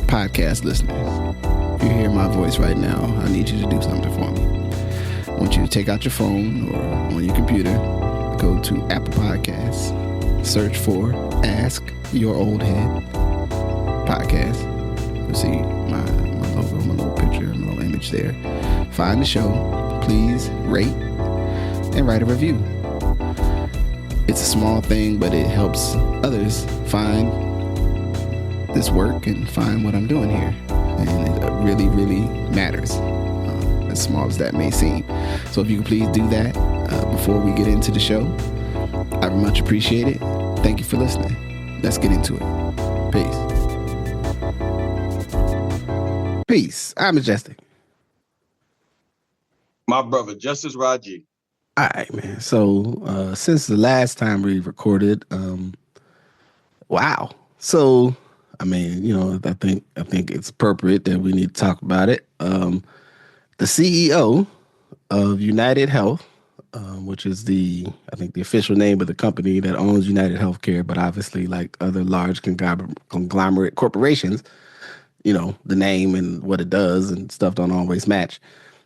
podcast listeners, if you hear my voice right now, I need you to do something for me. I want you to take out your phone or on your computer, go to Apple Podcasts, search for Ask Your Oldhead podcast. You'll see my logo, my little picture, my little image there. Find the show. Please rate and write a review. It's a small thing, but it helps others find this work and find what I'm doing here. And it really, really matters, as small as that may seem. So if you could please do that before we get into the show, I would much appreciate it. Thank you for listening. Let's get into it. Peace. Peace. I'm Majestic. My brother, Justice Rajee. All right, man. So since the last time we recorded, wow. So I mean, you know, I think it's appropriate that we need to talk about it. The CEO of UnitedHealth, which is the official name of the company that owns United Healthcare, but obviously, like other large conglomerate corporations, you know, the name and what it does and stuff don't always match.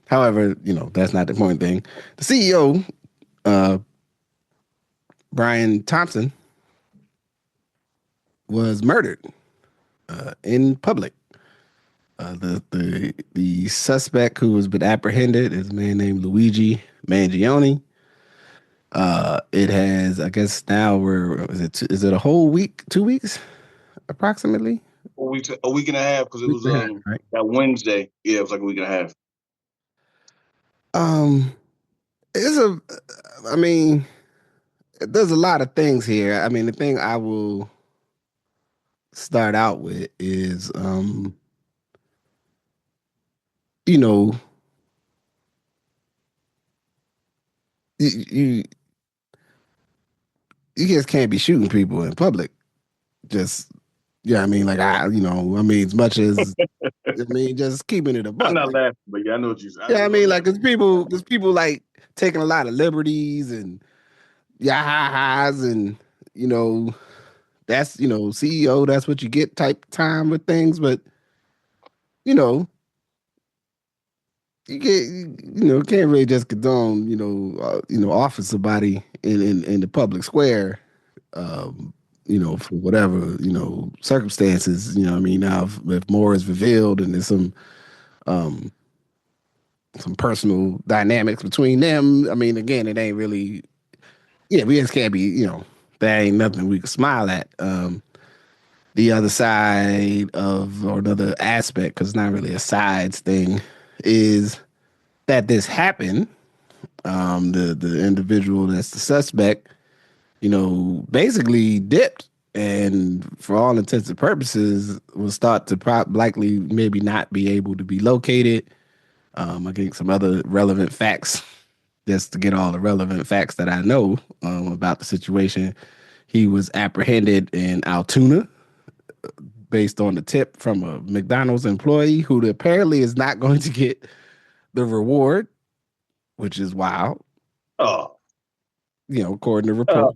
However, you know, that's not the point thing. The CEO, Brian Thompson, was murdered in public. The suspect who has been apprehended is a man named Luigi Mangione. It has, I guess now is it a whole week, 2 weeks, approximately? A week and a half, because it was right? that Wednesday. Yeah, it was like a week and a half. There's a lot of things here. I mean, the thing I will start out with is, you know, you just can't be shooting people in public. Just, yeah, I mean, like, as much as, just keeping it a buck. I'm not laughing, but yeah, I know what you said. Yeah, I mean, like, because people like taking a lot of liberties and yah-ha-has and, you know, that's, you know, CEO, that's what you get type time with things. But, you know, can't really just condone, offer somebody in the public square, for whatever, circumstances, you know what I mean? Now, if more is revealed and there's some personal dynamics between them, I mean, again, it ain't really, we just can't be, there ain't nothing we can smile at. The other side of, or another aspect, because it's not really a sides thing, is that this happened. The individual that's the suspect, basically dipped, and for all intents and purposes was thought to likely maybe not be able to be located. I think some other relevant facts, just to get all the relevant facts that I know about the situation. He was apprehended in Altoona based on the tip from a McDonald's employee who apparently is not going to get the reward, which is wild. Oh. According to report.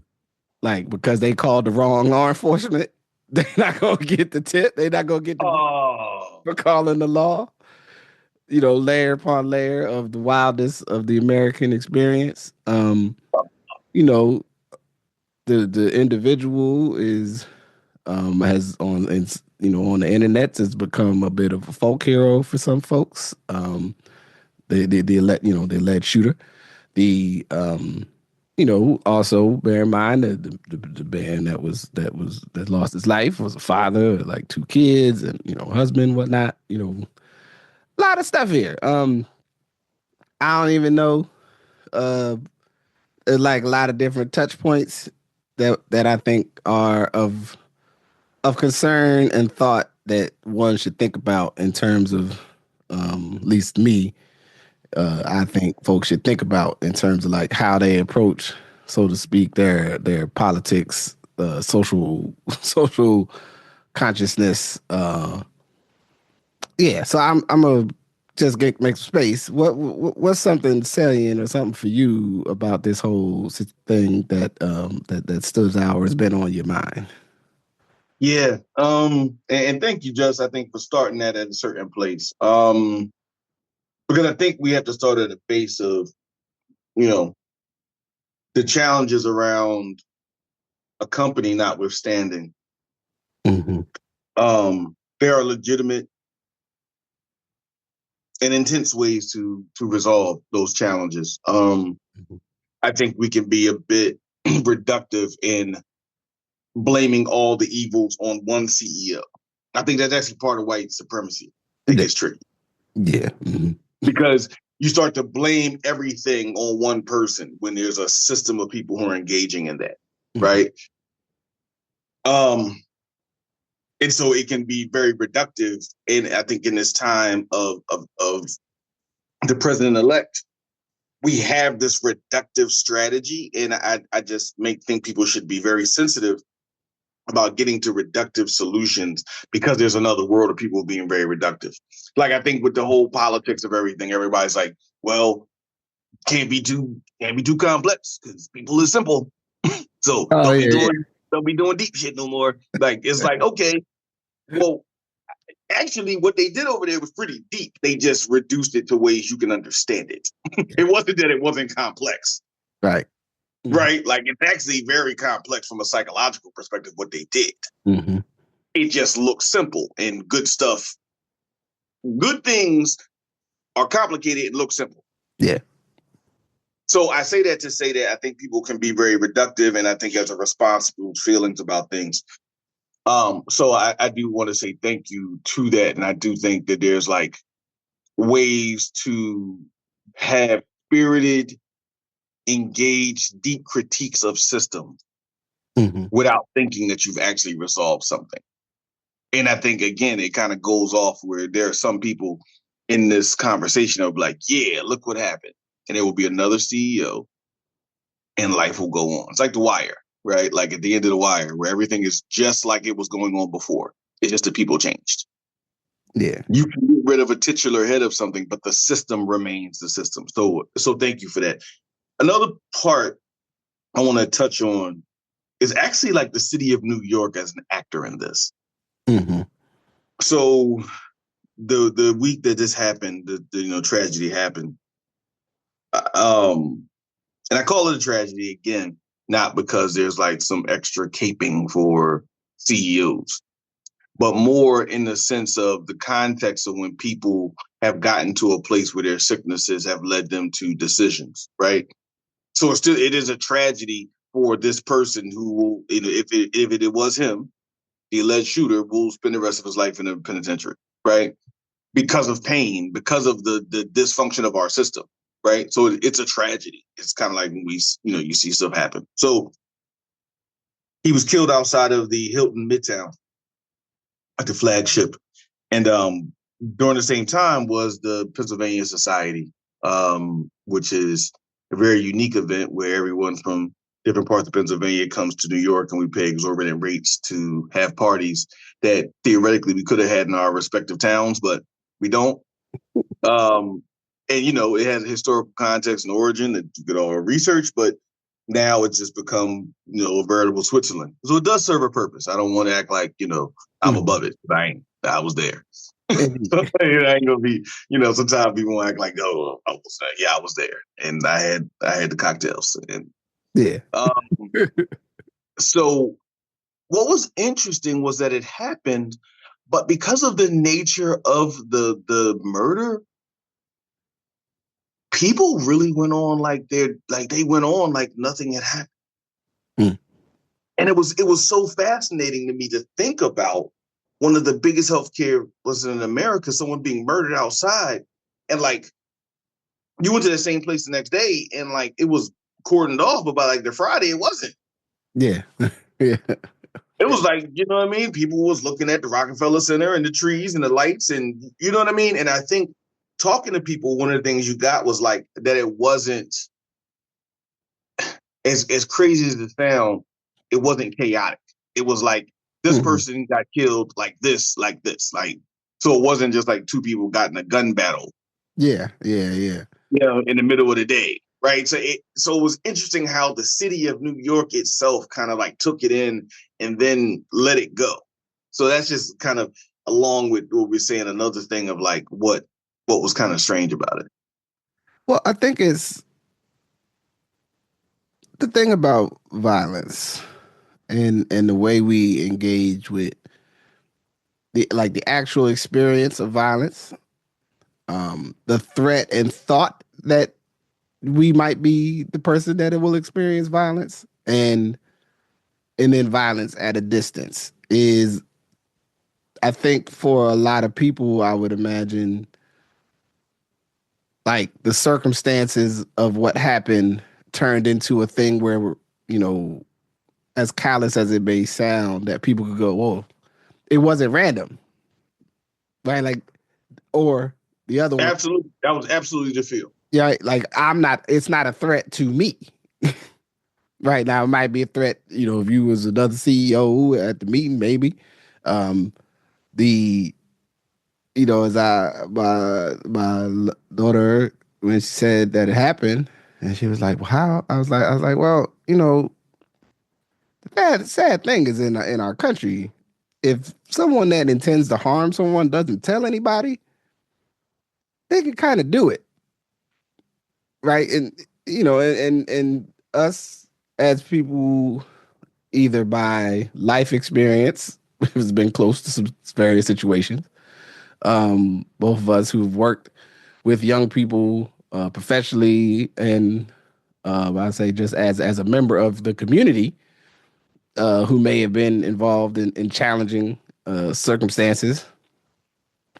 Like, because they called the wrong law enforcement, they're not going to get the tip. They're not going to get the for calling the law. Layer upon layer of the wildest of the American experience. The individual is has on the internet has become a bit of a folk hero for some folks. The alleged shooter. Also bear in mind that the man that lost his life was a father, like 2 kids, and husband, whatnot. A lot of stuff here. I don't even know. Like a lot of different touch points that I think are of concern and thought that one should think about in terms of, at least me. I think folks should think about in terms of like how they approach, so to speak, their politics, social consciousness. So I'm gonna just make some space. What's something salient or something for you about this whole thing that stood out or has been on your mind? Yeah. And thank you, Just, I think, for starting that at a certain place. Because I think we have to start at the base of, you know, the challenges around a company notwithstanding. Mm-hmm. There are legitimate and intense ways to resolve those challenges. I think we can be a bit reductive in blaming all the evils on one CEO. I think that's actually part of white supremacy. I think it's tricky. Yeah. Mm-hmm. Because you start to blame everything on one person when there's a system of people who are engaging in that, right? And so it can be very reductive. And I think in this time of the president-elect, we have this reductive strategy. And I just think people should be very sensitive about getting to reductive solutions because there's another world of people being very reductive. Like, I think with the whole politics of everything, everybody's like, well, can't be too complex because people are simple. So don't be doing deep shit no more. Like, it's like, okay, well, actually what they did over there was pretty deep. They just reduced it to ways you can understand it. It wasn't that it wasn't complex. Right. Right? Like, it's actually very complex from a psychological perspective, what they did. Mm-hmm. It just looks simple, and good stuff. Good things are complicated and look simple. Yeah. So I say that to say that I think people can be very reductive, and I think there's a responsible feelings about things. So I do want to say thank you to that. And I do think that there's like ways to have spirited, engaged, deep critiques of systems without thinking that you've actually resolved something. And I think, again, it kind of goes off where there are some people in this conversation of like, yeah, look what happened. And there will be another CEO and life will go on. It's like The Wire, right? Like at the end of The Wire, where everything is just like it was going on before. It's just the people changed. Yeah. You can get rid of a titular head of something, but the system remains the system. So thank you for that. Another part I want to touch on is actually like the city of New York as an actor in this. Mm-hmm. So the week that this happened, the tragedy happened. And I call it a tragedy again, not because there's like some extra caping for CEOs, but more in the sense of the context of when people have gotten to a place where their sicknesses have led them to decisions, right? So it is a tragedy for this person who will, if it was him, the alleged shooter, will spend the rest of his life in a penitentiary, right? Because of pain, because of the dysfunction of our system, right? So it's a tragedy. It's kind of like when you see stuff happen. So he was killed outside of the Hilton Midtown at the flagship. And during the same time was the Pennsylvania Society, which is a very unique event where everyone from different parts of Pennsylvania comes to New York, and we pay exorbitant rates to have parties that theoretically we could have had in our respective towns, but we don't. And, it has a historical context and origin that you could all research, but now it's just become, a veritable Switzerland. So it does serve a purpose. I don't want to act like, I'm above it. I ain't. I was there. So it ain't gonna be, sometimes people won't act like, oh, I was there. And I had the cocktails. And yeah. So what was interesting was that it happened, but because of the nature of the murder, people really went on like they went on like nothing had happened. And it was so fascinating to me to think about one of the biggest healthcare was in America, someone being murdered outside. And like, you went to the same place the next day and like, it was cordoned off, but by like the Friday, it wasn't. Yeah. Yeah. It was like, you know what I mean? People was looking at the Rockefeller Center and the trees and the lights and you know what I mean? And I think talking to people, one of the things you got was like that it wasn't as crazy as it sounds, it wasn't chaotic. It was like this person got killed like this. Like, so it wasn't just like two people got in a gun battle. Yeah. In the middle of the day. Right. So it was interesting how the city of New York itself kind of like took it in and then let it go. So that's just kind of along with what we're saying. Another thing of like what was kind of strange about it. Well, I think it's the thing about violence and the way we engage with the actual experience of violence, the threat and thought that we might be the person that it will experience violence, and then violence at a distance is, I think, for a lot of people, I would imagine, like the circumstances of what happened turned into a thing where, you know, as callous as it may sound, that people could go, "Whoa, it wasn't random," right? Like, or the other one, Absolutely, that was absolutely the feel. yeah, like I'm not. It's not a threat to me. Right now, it might be a threat. You know, if you was another CEO at the meeting, maybe. Um, the as my daughter, when she said that it happened, and she was like, "Well, how?" I was like, "Well, the sad thing is in our country, if someone that intends to harm someone doesn't tell anybody, they can kind of do it, right?" And and us as people, either by life experience, has been close to some various situations. Both of us who've worked with young people professionally, and I say just as a member of the community, who may have been involved in challenging circumstances,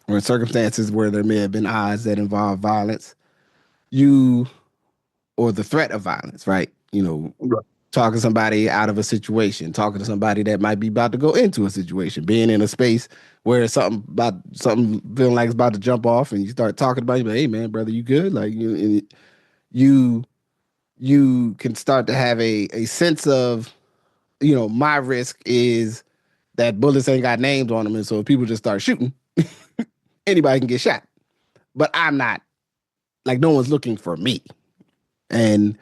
or circumstances where there may have been odds that involve violence, you or the threat of violence, right? Right. Talking somebody out of a situation, talking to somebody that might be about to go into a situation, being in a space where something feeling like it's about to jump off, and you start talking about it, like, "Hey man, brother, you good?" Like you you can start to have a sense of, my risk is that bullets ain't got names on them, and so if people just start shooting, anybody can get shot. But I'm not, like, no one's looking for me. And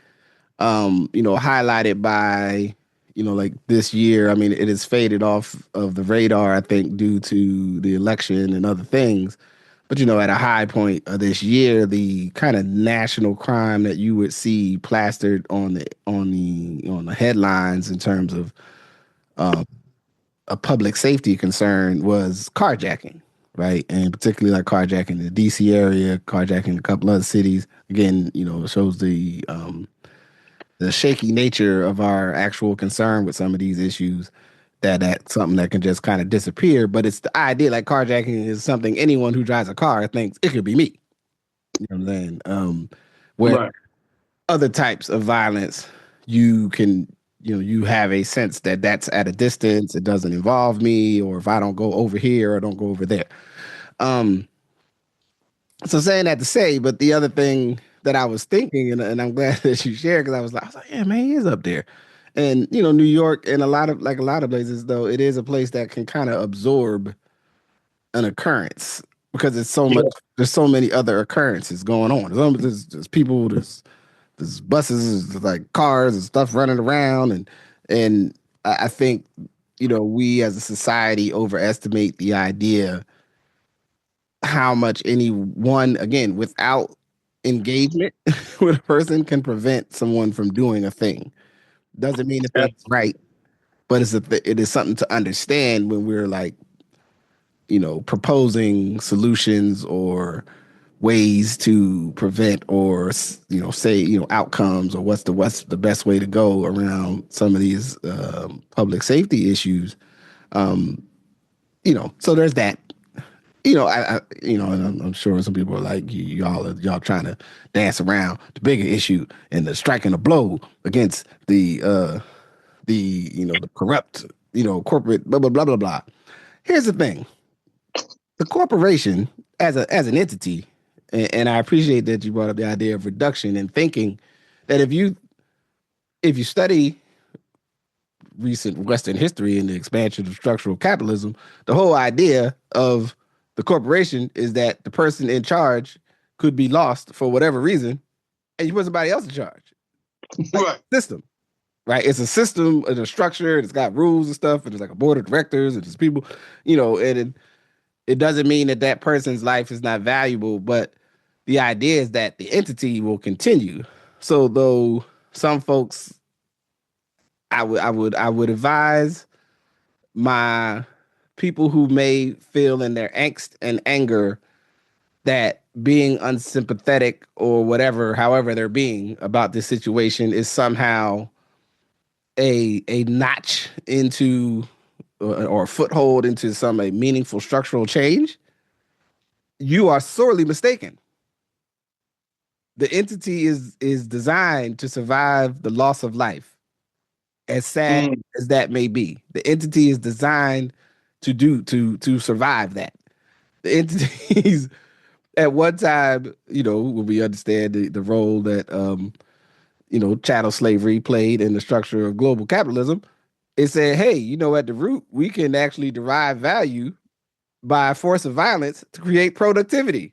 highlighted by, like this year, I mean, it has faded off of the radar, I think, due to the election and other things. But at a high point of this year, the kind of national crime that you would see plastered on the headlines in terms of a public safety concern was carjacking, right? And particularly like carjacking in the DC area, carjacking in a couple other cities. Again, it shows the shaky nature of our actual concern with some of these issues. That's something that can just kind of disappear. But it's the idea, like carjacking is something anyone who drives a car thinks it could be me. You know what I'm saying? Where Right. other types of violence, you can, you have a sense that that's at a distance. It doesn't involve me, or if I don't go over here or don't go over there. Um, so saying that to say, but the other thing that I was thinking, and I'm glad that you shared, because I was like, yeah, man, he is up there. And New York and a lot of places, though, it is a place that can kind of absorb an occurrence, because it's so much. Yeah. There's so many other occurrences going on. There's people. There's buses, there's like cars and stuff running around, and I think we as a society overestimate the idea how much anyone, again, without engagement with a person, can prevent someone from doing a thing. Doesn't mean the thing's right, but it is something to understand when we're like, proposing solutions or ways to prevent, or say, outcomes, or what's the best way to go around some of these public safety issues. So there's that. And I'm sure some people are like, y'all trying to dance around the bigger issue and the striking a blow against the corrupt, corporate, blah blah blah blah blah. Here's the thing: the corporation, as an entity, and I appreciate that you brought up the idea of reduction, and thinking that if you study recent Western history and the expansion of structural capitalism, the whole idea of the corporation is that the person in charge could be lost for whatever reason, and you put somebody else in charge. Like Right. system. right? It's a system, it's a structure, it's got rules and stuff, and there's like a board of directors, and there's people, and it doesn't mean that that person's life is not valuable, but the idea is that the entity will continue. So though some folks, I would advise my people who may feel in their angst and anger that being unsympathetic or whatever, however they're being about this situation is somehow a notch into or a foothold into some a meaningful structural change. You are sorely mistaken. The entity is designed to survive the loss of life, as sad as that may be. The entity is designed to survive that. The entities at one time, when we understand the role that chattel slavery played in the structure of global capitalism, it said, hey, at the root, we can actually derive value by force of violence to create productivity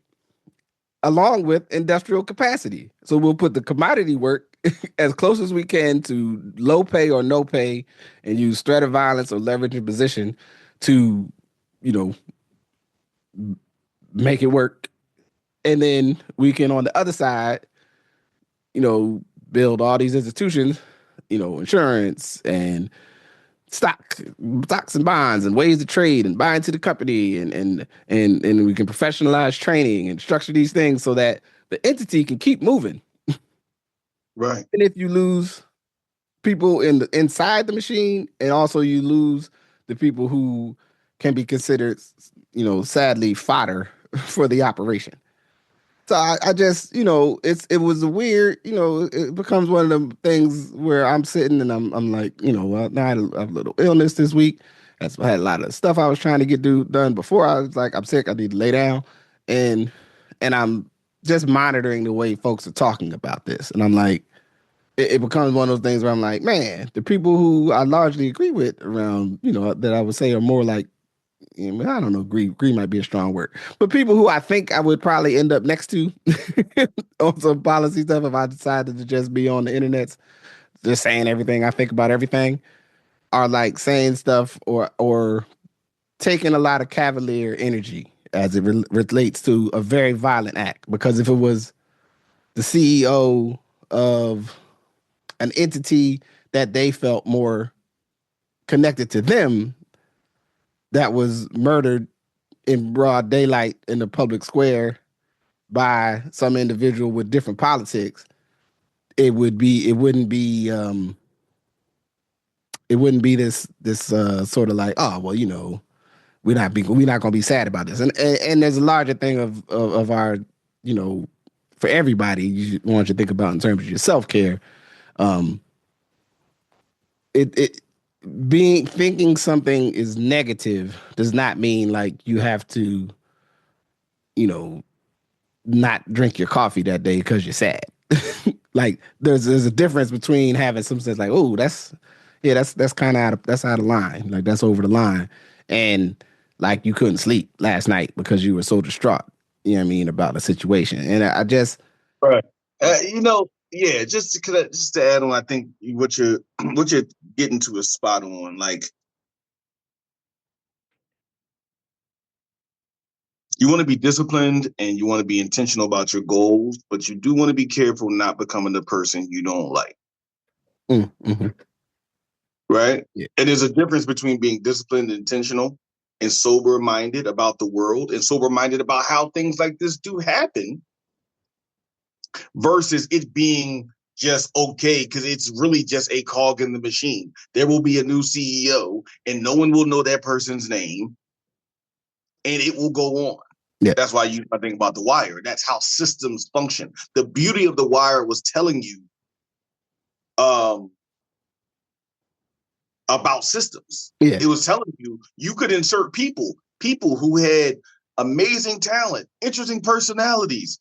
along with industrial capacity. So we'll put the commodity work as close as we can to low pay or no pay and use threat of violence or leverage in position to, make it work. And then we can, on the other side, build all these institutions, insurance and stocks and bonds and ways to trade and buy into the company and we can professionalize training and structure these things so that the entity can keep moving. Right. And if you lose people inside the machine, and also you lose the people who can be considered, sadly fodder for the operation. So I just, it was a weird, it becomes one of them things where I'm sitting and I'm like, well, now I had a little illness this week. I had a lot of stuff I was trying to get done before. I was like, I'm sick. I need to lay down, and I'm just monitoring the way folks are talking about this, and I'm like, it becomes one of those things where I'm like, man, the people who I largely agree with around, that I would say are more like, I don't know, agree might be a strong word, but people who I think I would probably end up next to on some policy stuff if I decided to just be on the internet, just saying everything I think about everything, are like saying stuff or taking a lot of cavalier energy as it relates to a very violent act. Because if it was the CEO of an entity that they felt more connected to them that was murdered in broad daylight in the public square by some individual with different politics, it wouldn't be this sort of like, oh well, we're not going to be sad about this. And there's a larger thing of our, for everybody, you want to think about in terms of your self-care. It being thinking something is negative does not mean like you have to, not drink your coffee that day because you're sad. Like there's a difference between having some sense like, oh, that's kind of that's out of line. Like that's over the line. And like you couldn't sleep last night because you were so distraught, about the situation. And I just right. Yeah, just to add on, I think what you're getting to is spot on. Like, you want to be disciplined and you want to be intentional about your goals, but you do want to be careful not becoming the person you don't like. Mm-hmm. Right? Yeah. And there's a difference between being disciplined and intentional and sober-minded about the world and sober-minded about how things like this do happen versus it being just okay because it's really just a cog in the machine. There will be a new CEO and no one will know that person's name and it will go on. Yeah. That's why I think about The Wire. That's how systems function. The beauty of The Wire was telling you about systems. Yeah. It was telling you could insert people who had amazing talent, interesting personalities.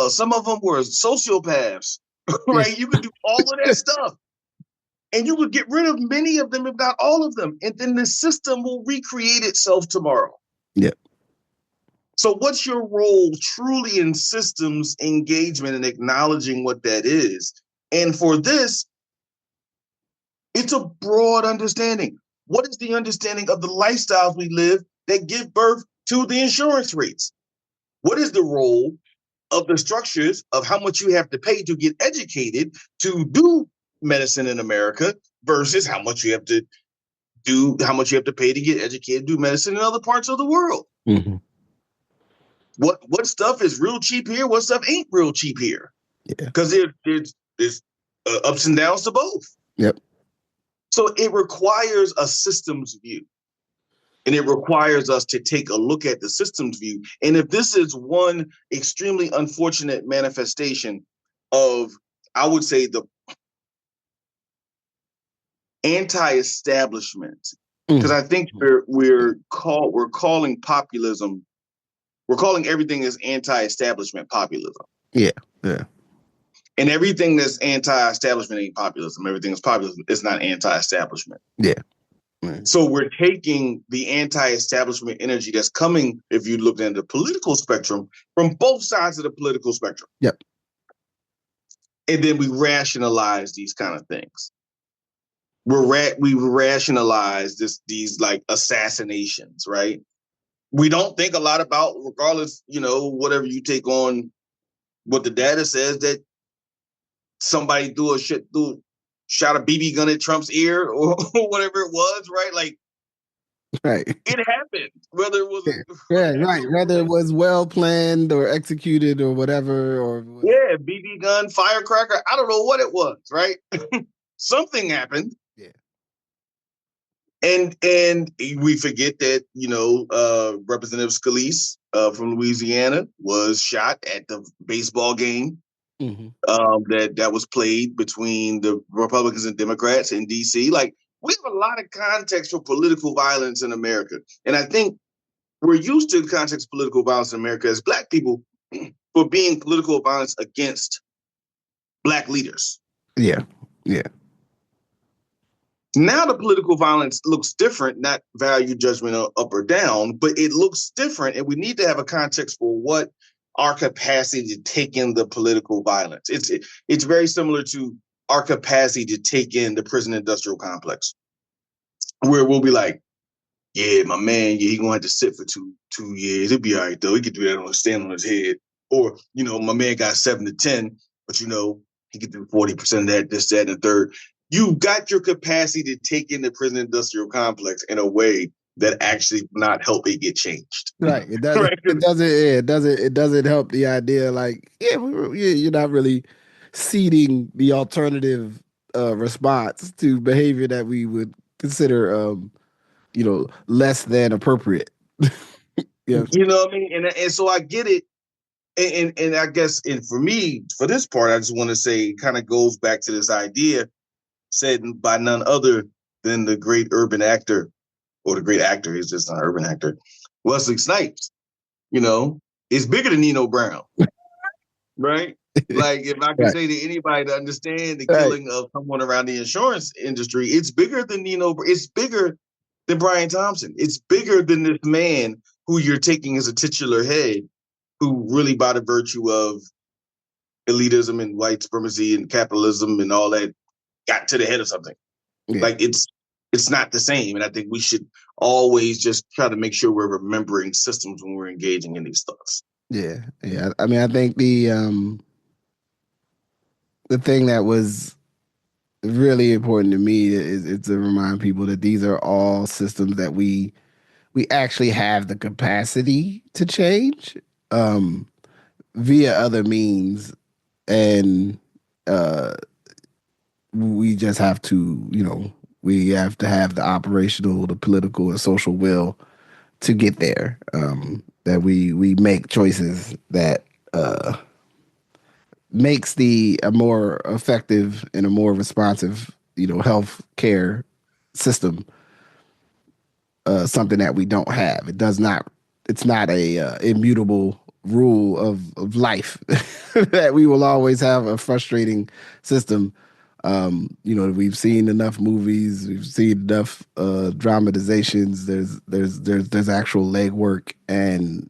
Some of them were sociopaths, right? Yeah. You could do all of that stuff. And you would get rid of many of them, if not all of them. And then the system will recreate itself tomorrow. Yeah. So what's your role truly in systems engagement and acknowledging what that is? And for this, It's a broad understanding. What is the understanding of the lifestyles we live that give birth to the insurance rates? What is the role of the structures of how much you have to pay to get educated to do medicine in America versus how much you have to pay to get educated to do medicine in other parts of the world? Mm-hmm. What stuff is real cheap here? What stuff ain't real cheap here? Yeah. Because there's ups and downs to both. Yep. So it requires a systems view. And it requires us to take a look at the systems view. And if this is one extremely unfortunate manifestation of, I would say, the anti-establishment, because I think we're calling populism, we're calling everything as anti-establishment populism. Yeah. Yeah. And everything that's anti-establishment ain't populism. Everything that's populism is not anti-establishment. Yeah. So we're taking the anti-establishment energy that's coming, if you look at the political spectrum, from both sides of the political spectrum. Yep. And then we rationalize these kind of things. We rationalize these like assassinations, right? We don't think a lot about, regardless, whatever you take on what the data says, that somebody shot a BB gun at Trump's ear or whatever it was, right? Like, right. It happened. Whether it was right. Whether it was well planned or executed or whatever, BB gun, firecracker. I don't know what it was, right? Something happened. Yeah. And we forget that, Representative Scalise from Louisiana was shot at the baseball game. Mm-hmm. That was played between the Republicans and Democrats in D.C. Like, we have a lot of context for political violence in America. And I think we're used to the context of political violence in America as Black people for being political violence against Black leaders. Yeah. Yeah. Now the political violence looks different, not value judgment up or down, but it looks different. And we need to have a context for what our capacity to take in the political violence. It's very similar to our capacity to take in the prison industrial complex, where we'll be like, yeah, my man, he gonna have to sit for two years. It'll be all right though. He could do that stand on his head. Or, my man got 7 to 10, but he could do 40% of that, this, that, and the third. You got your capacity to take in the prison industrial complex in a way that actually not help it get changed. Right. It doesn't. Right? It doesn't help the idea. Like, you're not really seeding the alternative response to behavior that we would consider, less than appropriate. Yeah. You know what I mean? And so I get it. And I guess, and for me, for this part, I just want to say it kind of goes back to this idea said by none other than the great urban actor, or the great actor, he's just an urban actor, Wesley Snipes. It's bigger than Nino Brown, right? Like, if I could say to anybody to understand the killing of someone around the insurance industry, it's bigger than it's bigger than Brian Thompson. It's bigger than this man who you're taking as a titular head, who really, by the virtue of elitism and white supremacy and capitalism and all that, got to the head of something. Yeah. Like, it's not the same. And I think we should always just try to make sure we're remembering systems when we're engaging in these thoughts. Yeah. Yeah. I mean, I think the thing that was really important to me is to remind people that these are all systems that we actually have the capacity to change via other means. And we just have to, we have to have the operational, the political, and social will to get there. That we make choices that makes a more effective and a more responsive, health care system something that we don't have. It's not a immutable rule of life that we will always have a frustrating system. We've seen enough movies, we've seen enough dramatizations. There's actual legwork and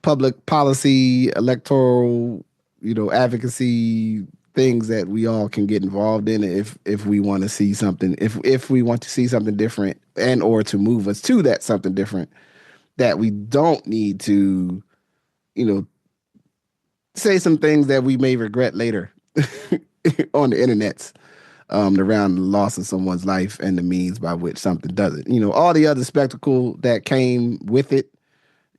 public policy, electoral, advocacy things that we all can get involved in if we want to see something, if we want to see something different, and or to move us to that something different, that we don't need to, you know, say some things that we may regret later on the internet, around the loss of someone's life and the means by which something does it. All the other spectacle that came with it,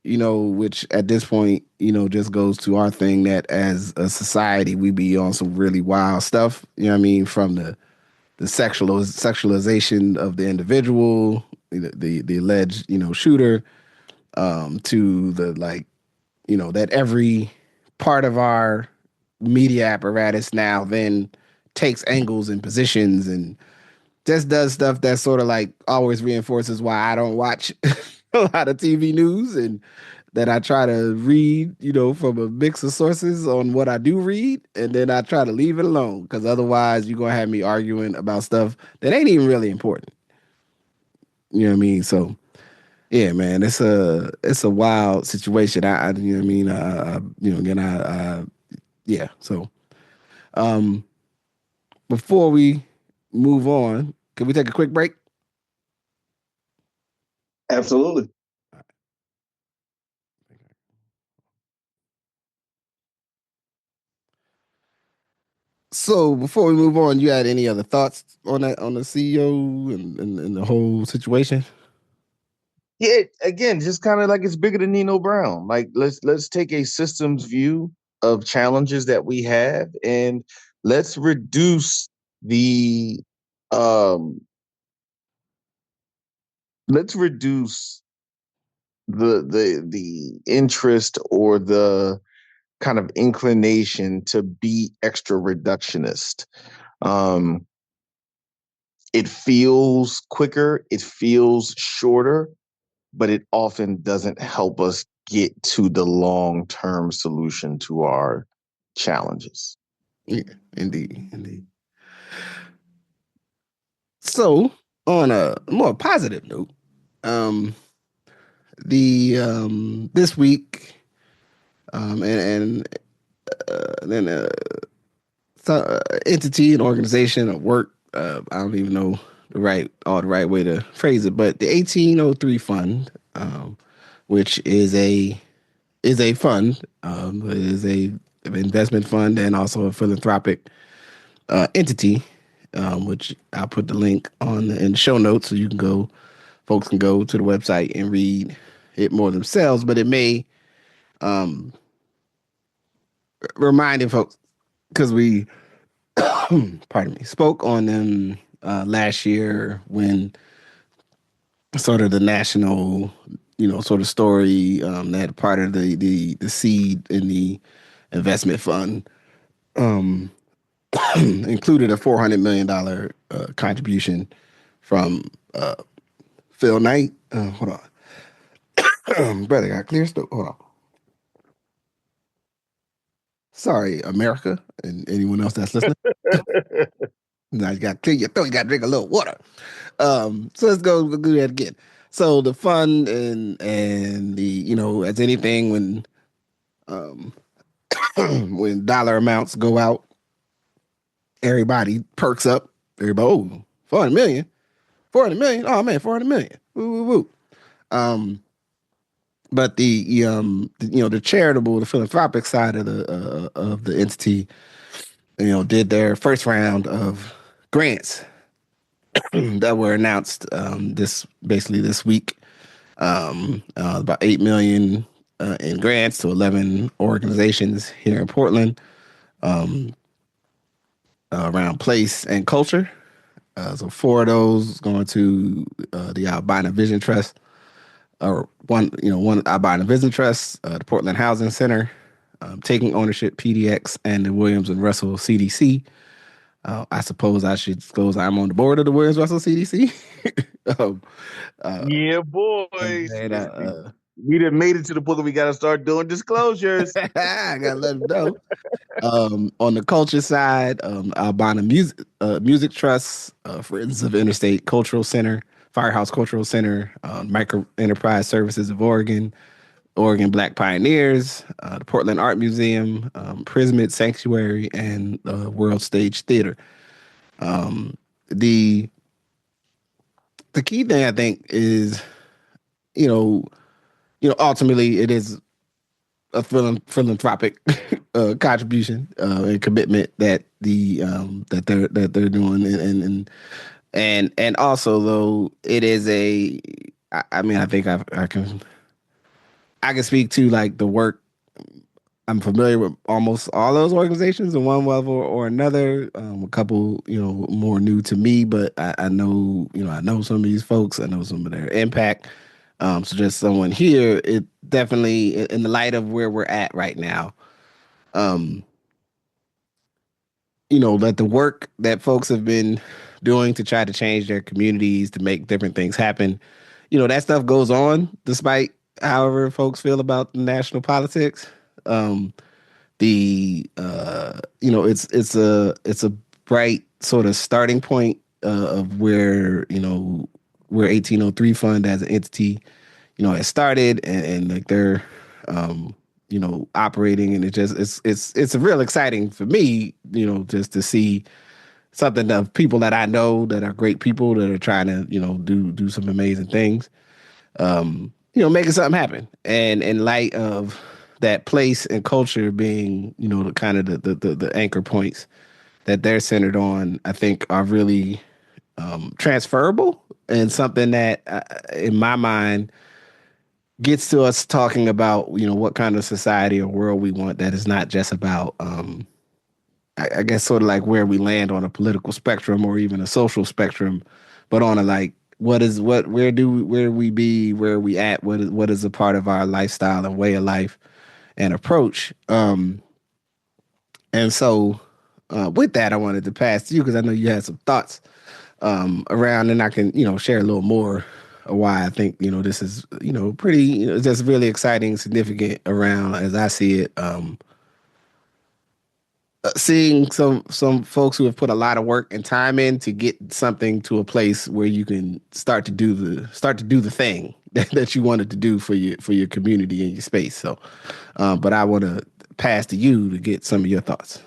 which at this point, just goes to our thing that as a society, we be on some really wild stuff. You know what I mean? From the sexualization of the individual, the alleged, shooter, to the like, that every part of our media apparatus now then takes angles and positions and just does stuff that sort of like always reinforces why I don't watch a lot of TV news, and that I try to read, from a mix of sources on what I do read, and then I try to leave it alone because otherwise you're gonna have me arguing about stuff that ain't even really important. You know what I mean? So yeah, man, it's a wild situation. You know what I mean? Again, yeah. So um, before we move on, can we take a quick break? Absolutely. So before we move on, you had any other thoughts on that, on the CEO and the whole situation? Yeah, again, just kind of like it's bigger than Nino Brown. Like let's take a systems view of challenges that we have, and let's reduce the um let's reduce the interest or the kind of inclination to be extra reductionist. Um it feels quicker, it feels shorter, but it often doesn't help us get to the long-term solution to our challenges. Yeah, indeed, indeed. So on a more positive note, um, the this week, and then entity, an organization, a work. I don't even know the right way to phrase it, but the 1803 Fund, which is a fund, it is a an investment fund and also a philanthropic entity, which I'll put the link in the show notes so folks can go to the website and read it more themselves. But it may um, reminding folks because we pardon me, spoke on them last year when sort of the national, sort of story, that part of the seed in the investment fund um, included a $400 million contribution from Phil Knight. Hold on, brother, got clear still. Hold on. Sorry, America, and anyone else that's listening. Now you got to clear your throat. You got to drink a little water. So let's go do that again. So the fund and the as anything um when dollar amounts go out, everybody perks up. Everybody, oh, 400 million, 400 million. Oh man, 400 million. Woo woo woo. Um, but the charitable, the philanthropic side of the entity, did their first round of grants that were announced this week. About 8 million in grants to 11 organizations here in Portland, around place and culture. So four of those going to the Albina Vision Trust, or one Albina Vision Trust, the Portland Housing Center, Taking Ownership PDX, and the Williams and Russell CDC. I suppose I should disclose I'm on the board of the Williams Russell CDC. um, Yeah, and boys. then, We done made it to the point that we got to start doing disclosures. I gotta let them know. On the culture side, Albina Music Trust, Friends of Interstate Cultural Center, Firehouse Cultural Center, Micro Enterprise Services of Oregon, Oregon Black Pioneers, the Portland Art Museum, Prismid Sanctuary, and World Stage Theater. The the key thing I think is, you know, ultimately it is a philanthropic contribution and commitment that they're doing, and also though it is I mean, I think I can speak to like the work. I'm familiar with almost all those organizations in one level or another. A couple, more new to me, but I know, I know some of these folks. I know some of their impact. So just someone here, it definitely, in the light of where we're at right now, um, that the work that folks have been doing to try to change their communities, to make different things happen, that stuff goes on despite however folks feel about the national politics. Um, it's a bright sort of starting point of where 1803 Fund as an entity, has started, and like they're operating, and it's a real exciting for me, just to see something of people that I know that are great people that are trying to do some amazing things, making something happen. And in light of that place and culture being, the kind of the anchor points that they're centered on, I think are really transferable, and something that, in my mind, gets to us talking about, what kind of society or world we want, that is not just about, I guess, sort of like where we land on a political spectrum or even a social spectrum, but on a like, where we be, where are we at, what is a part of our lifestyle and way of life and approach. And so, with that, I wanted to pass to you because I know you had some thoughts around, and I can, share a little more of why I think, this is, pretty, just really exciting, significant around, as I see it. Seeing some folks who have put a lot of work and time in to get something to a place where you can start to do the thing that you wanted to do for your community and your space. So, but I want to pass to you to get some of your thoughts.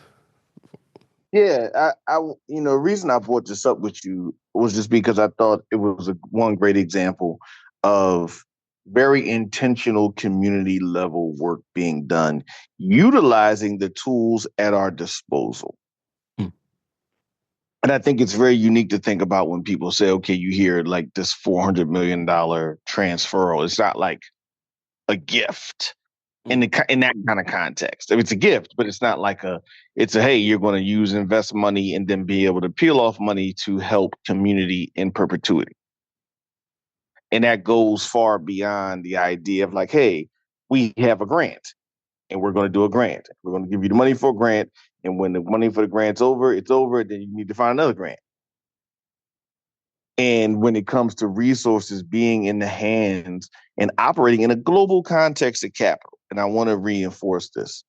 Yeah, the reason I brought this up with you was just because I thought it was one great example of very intentional community level work being done, utilizing the tools at our disposal. Hmm. And I think it's very unique to think about when people say, okay, you hear like this $400 million transfer. It's not like a gift in that kind of context. I mean, it's a gift, but it's not like it's a, hey, you're going to invest money and then be able to peel off money to help community in perpetuity. And that goes far beyond the idea of like, hey, we have a grant and we're going to do a grant. We're going to give you the money for a grant. And when the money for the grant's over, it's over. Then you need to find another grant. And when it comes to resources being in the hands and operating in a global context of capital, and I want to reinforce this,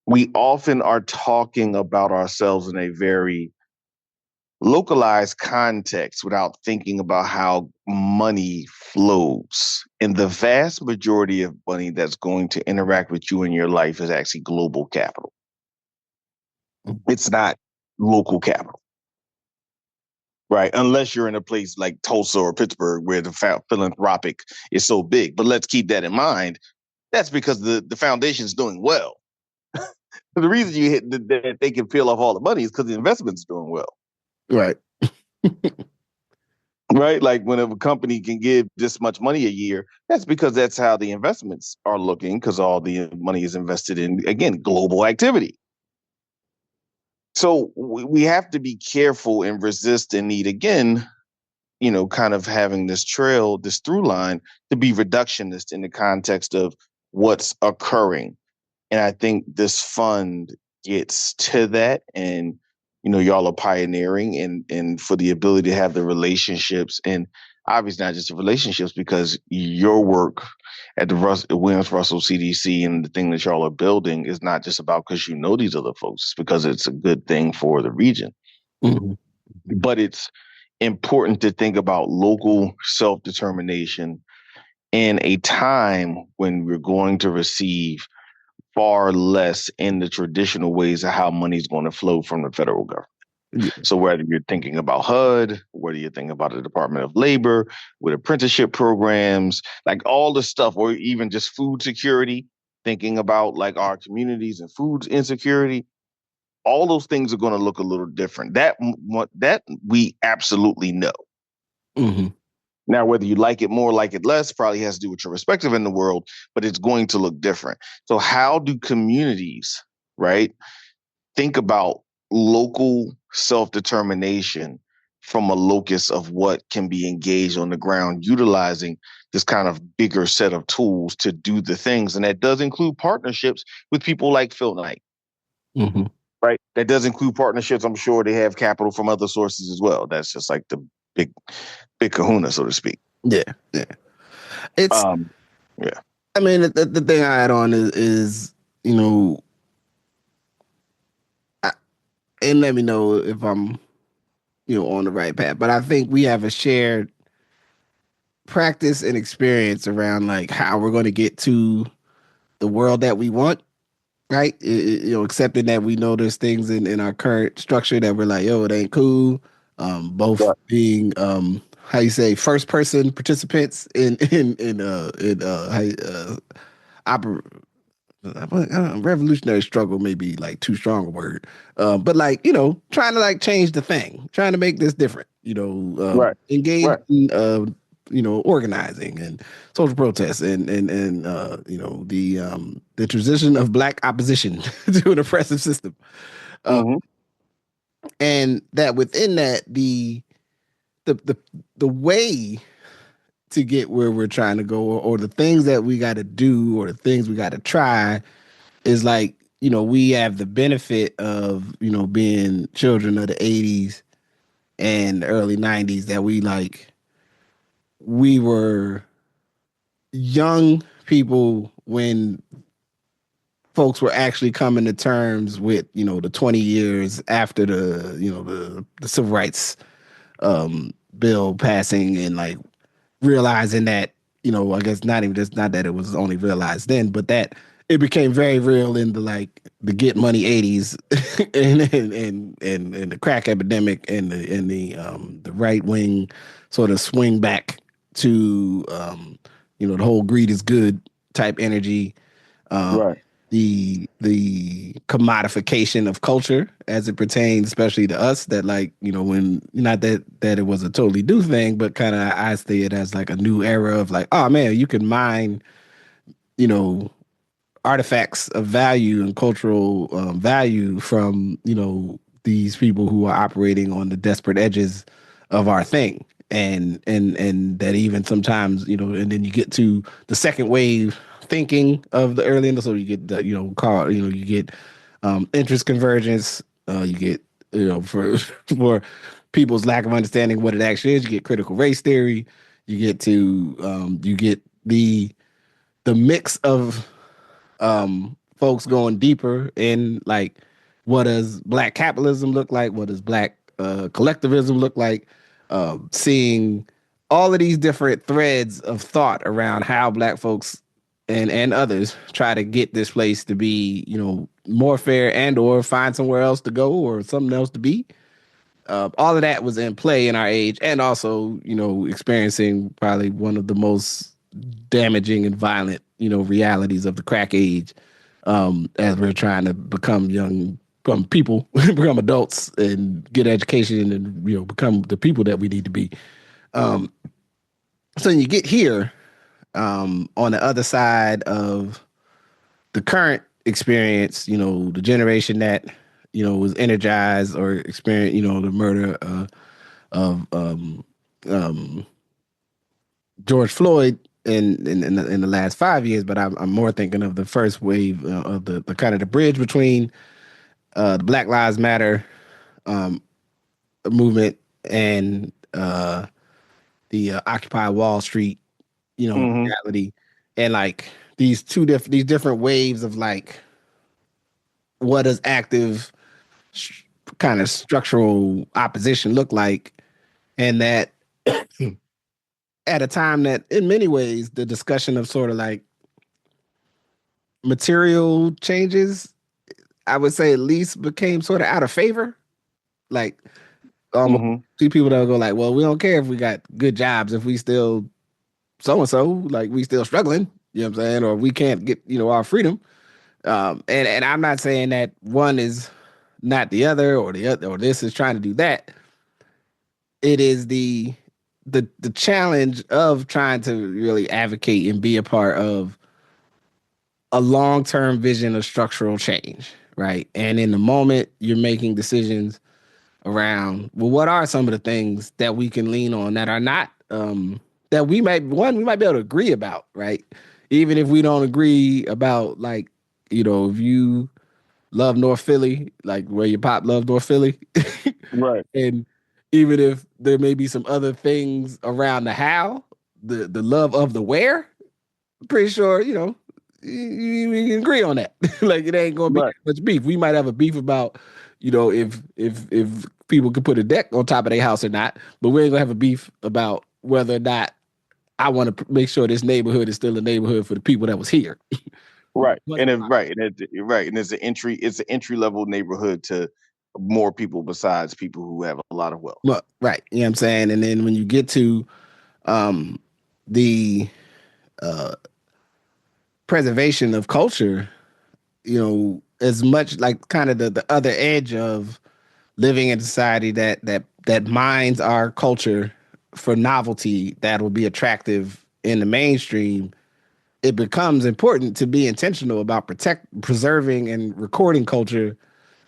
we often are talking about ourselves in a very localized context without thinking about how money flows. And the vast majority of money that's going to interact with you in your life is actually global capital. It's not local capital. Right, unless you're in a place like Tulsa or Pittsburgh where the philanthropic is so big. But let's keep that in mind. That's because the foundation is doing well. The reason you hit that they can peel off all the money is because the investment's doing well. Right. Right, like when a company can give this much money a year, that's because that's how the investments are looking, because all the money is invested in, again, global activity. So we have to be careful and resist and need, again, kind of having this trail, this through line, to be reductionist in the context of what's occurring. And I think this fund gets to that. And, y'all are pioneering and for the ability to have the relationships, and obviously not just the relationships, because your work at the Williams Russell CDC and the thing that y'all are building is not just about because these other folks, it's because it's a good thing for the region. Mm-hmm. But it's important to think about local self-determination in a time when we're going to receive far less in the traditional ways of how money is going to flow from the federal government. Yeah. So whether you're thinking about HUD, whether you're thinking about the Department of Labor with apprenticeship programs, like all the stuff, or even just food security, thinking about like our communities and food insecurity, all those things are going to look a little different. That we absolutely know. Mm-hmm. Now, whether you like it more, like it less, probably has to do with your perspective in the world, but it's going to look different. So how do communities, right, think about local self-determination from a locus of what can be engaged on the ground, utilizing this kind of bigger set of tools to do the things? And that does include partnerships with people like Phil Knight, Mm-hmm. right? That does include partnerships. I'm sure they have capital from other sources as well. That's just like the big kahuna, so to speak. Yeah. Yeah. It's, Yeah. I mean, the thing I add on is you know, and let me know if I'm, on the right path. But I think we have a shared practice and experience around like how we're going to get to the world that we want, right? Accepting that we know there's things in our current structure that we're like, yo, it ain't cool. Both Right. being how you say first person participants in oper revolutionary struggle may be like too strong a word, but like trying to like change the thing, trying to make this different, Right. engage Right. in organizing and social protests and the transition of black opposition to an oppressive system, Mm-hmm. and that within that the the the way to get where we're trying to go, or the things that we got to do, or the things we got to try is like, we have the benefit of, being children of the 80s and the early 90s, that we were young people when folks were actually coming to terms with, the 20 years after the civil rights bill passing, and like realizing that, I guess not even just not that it was only realized then, but that it became very real in the get money 80s and the crack epidemic and the right wing sort of swing back to the whole greed is good type energy, um, Right. the commodification of culture as it pertains, especially to us, that like, when not that it was a totally new thing, but kind of I see it as like a new era of like, oh man, you can mine, you know, artifacts of value and cultural value from, these people who are operating on the desperate edges of our thing. And that even sometimes, and then you get to the second wave thinking of the early so you get the, you get interest convergence, you get, for for people's lack of understanding what it actually is, you get critical race theory, you get to you get the mix of folks going deeper in like, what does black capitalism look like? What does black collectivism look like? Seeing all of these different threads of thought around how black folks and others try to get this place to be, more fair and or find somewhere else to go or something else to be. All of that was in play in our age, and also, experiencing probably one of the most damaging and violent, realities of the crack age, as we're trying to become young, become people, become adults, and get education, and become the people that we need to be. Um, so you get here, on the other side of the current experience, the generation that was energized or experienced, the murder of um, George Floyd in the last 5 years, but I'm more thinking of the first wave of the kind of the bridge between the Black Lives Matter um, movement and the Occupy Wall Street, Mm-hmm. reality, and like these different waves of like, what does active kind of structural opposition look like, and that at a time that in many ways the discussion of sort of like material changes, I would say at least became sort of out of favor. Like almost Mm-hmm. see people that will go like, well, we don't care if we got good jobs if we still so and so, like we still struggling, you know what I'm saying, or we can't get, our freedom. And I'm not saying that one is not the other or the other or this is trying to do that. It is the challenge of trying to really advocate and be a part of a long-term vision of structural change, right? And in the moment you're making decisions around, well, what are some of the things that we can lean on that are not that we might be able to agree about, right? Even if we don't agree about, like, if you love North Philly, like where your pop loved North Philly, Right. and even if there may be some other things around the how, the love of the where, I'm pretty sure, we can agree on that. Like it ain't gonna be Right. much beef. We might have a beef about, if people could put a deck on top of their house or not, but we ain't gonna have a beef about whether or not I want to make sure this neighborhood is still a neighborhood for the people that was here. Right. Wasn't And it, about right. And it, right. And it's an entry level neighborhood to more people besides people who have a lot of wealth. well, right. You know what I'm saying? And then when you get to um the uh preservation of culture, as much like kind of the other edge of living in a society that mines our culture for novelty that will be attractive in the mainstream, it becomes important to be intentional about preserving and recording culture,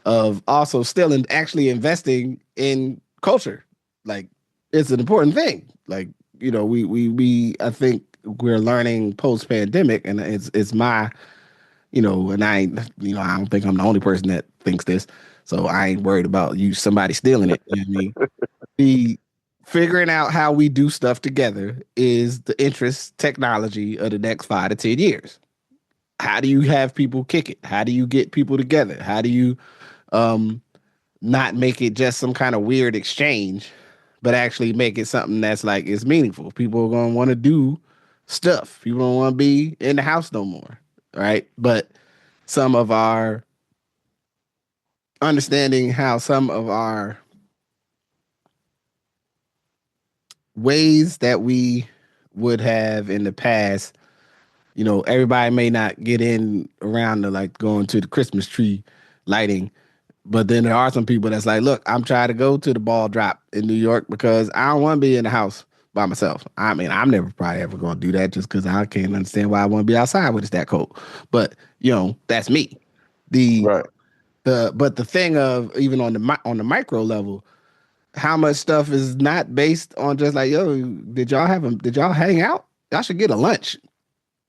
of also still and actually investing in culture. Like it's an important thing. Like, we I think we're learning post pandemic, and it's my, and I don't think I'm the only person that thinks this. So I ain't worried about somebody stealing it. You know what I mean? The figuring out how we do stuff together is the interest technology of the next 5 to 10 years. How do you have people kick it? How do you get people together? How do you um not make it just some kind of weird exchange, but actually make it something that's like it's meaningful? People are gonna want to do stuff. People don't want to be in the house no more. Right. But some of our understanding how some of our ways that we would have in the past, everybody may not get in around to like going to the Christmas tree lighting, but then there are some people that's like, look, I'm trying to go to the ball drop in New York because I don't want to be in the house by myself. I mean, I'm never probably ever going to do that just because I can't understand why I want to be outside when it's that cold. But that's me. The Right. but the thing of even on the micro level, how much stuff is not based on just like, yo, did y'all hang out? Y'all should get a lunch.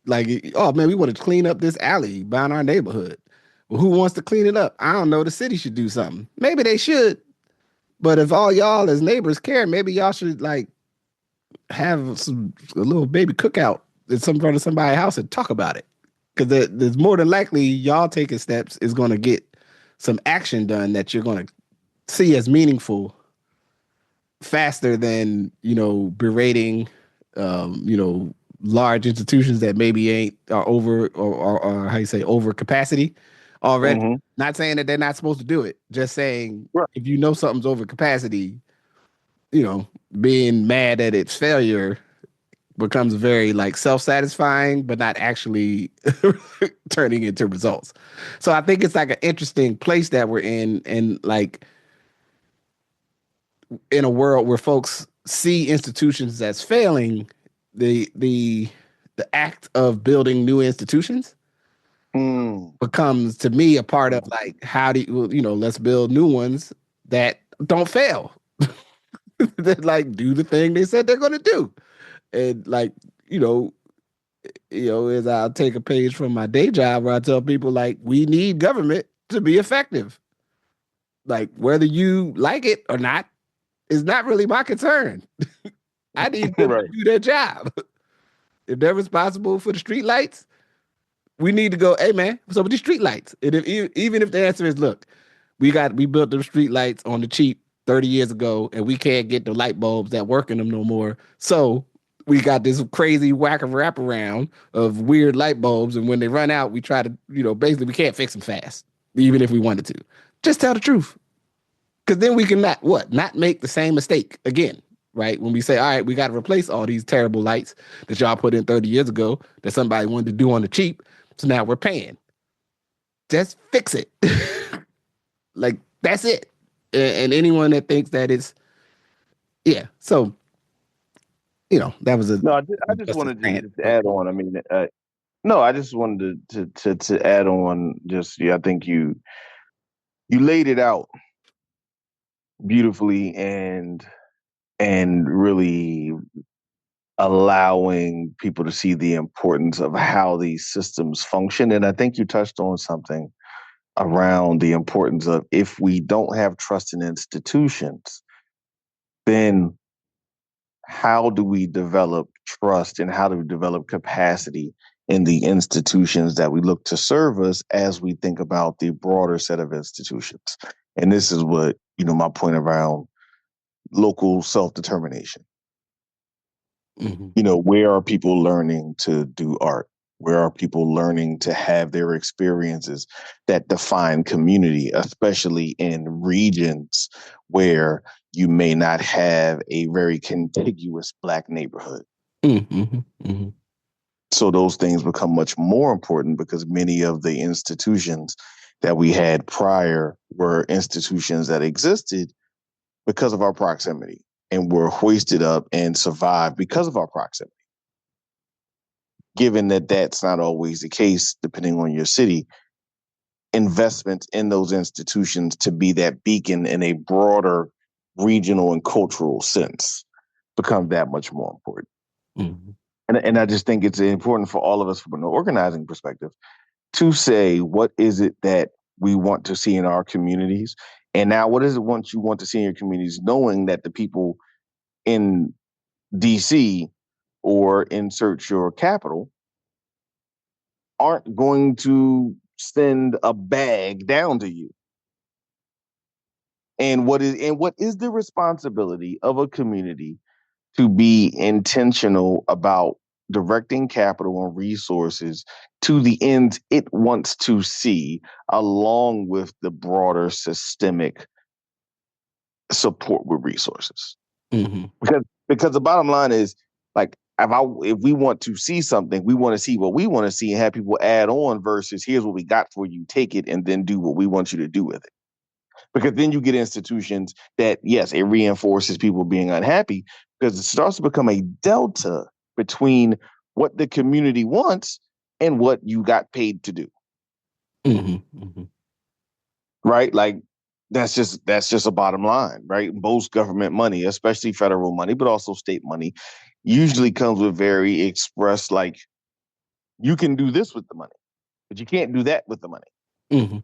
Like, oh man, we want to clean up this alley behind our neighborhood. Well, who wants to clean it up? I don't know. The city should do something. Maybe they should. But if all y'all as neighbors care, maybe y'all should like have a little baby cookout in some front of somebody's house and talk about it. Because there's more than likely y'all taking steps is going to get some action done that you're going to see as meaningful faster than berating large institutions that maybe ain't are over or how you say over capacity already. Mm-hmm. Not saying that they're not supposed to do it, just saying Right. if something's over capacity, being mad at its failure becomes very like self-satisfying but not actually turning into results. So I think it's like an interesting place that we're in, and like in a world where folks see institutions as failing, the act of building new institutions becomes to me a part of like how do let's build new ones that don't fail. That like do the thing they said they're going to do. And like, as I'll take a page from my day job where I tell people like we need government to be effective. Like whether you like it or not is not really my concern. I need them Right. to do their job. If they're responsible for the street lights, we need to go, hey man, what's up with these street lights? And even if the answer is, look, we built them street lights on the cheap 30 years ago, and we can't get the light bulbs that work in them no more. So We got this crazy whack of wraparound of weird light bulbs, and when they run out, we try to, basically we can't fix them fast, even if we wanted to. Just tell the truth, because then we can not make the same mistake again, right? When we say, all right, we got to replace all these terrible lights that y'all put in 30 years ago that somebody wanted to do on the cheap, so now we're paying. Just fix it. Like, that's it. And anyone that thinks that it's, yeah. So, that was a. No, I just wanted to add on. I mean, no, I just wanted to add on. Just I think you laid it out beautifully and really allowing people to see the importance of how these systems function. And I think you touched on something around the importance of, if we don't have trust in institutions, then how do we develop trust and how do we develop capacity in the institutions that we look to serve us as we think about the broader set of institutions? And this is what, my point around local self-determination. Mm-hmm. Where are people learning to do art? Where are people learning to have their experiences that define community, especially in regions where you may not have a very contiguous Black neighborhood? Mm-hmm. Mm-hmm. So those things become much more important, because many of the institutions that we had prior were institutions that existed because of our proximity and were hoisted up and survived because of our proximity. Given that that's not always the case, depending on your city, investments in those institutions to be that beacon in a broader regional and cultural sense become that much more important. Mm-hmm. And I just think it's important for all of us from an organizing perspective to say, what is it that we want to see in our communities? And now, what is it you want to see in your communities, knowing that the people in DC or insert your capital aren't going to send a bag down to you? And what is the responsibility of a community to be intentional about directing capital and resources to the ends it wants to see, along with the broader systemic support with resources? Mm-hmm. Because the bottom line is, like, if we want to see something, we want to see what we want to see and have people add on, versus here's what we got for you, take it and then do what we want you to do with it. Because then you get institutions that, yes, it reinforces people being unhappy, because it starts to become a delta between what the community wants and what you got paid to do. Mm-hmm. Mm-hmm. Right? Like, that's just a bottom line, right? Most government money, especially federal money, but also state money, usually comes with very express, like, you can do this with the money, but you can't do that with the money. Mm-hmm.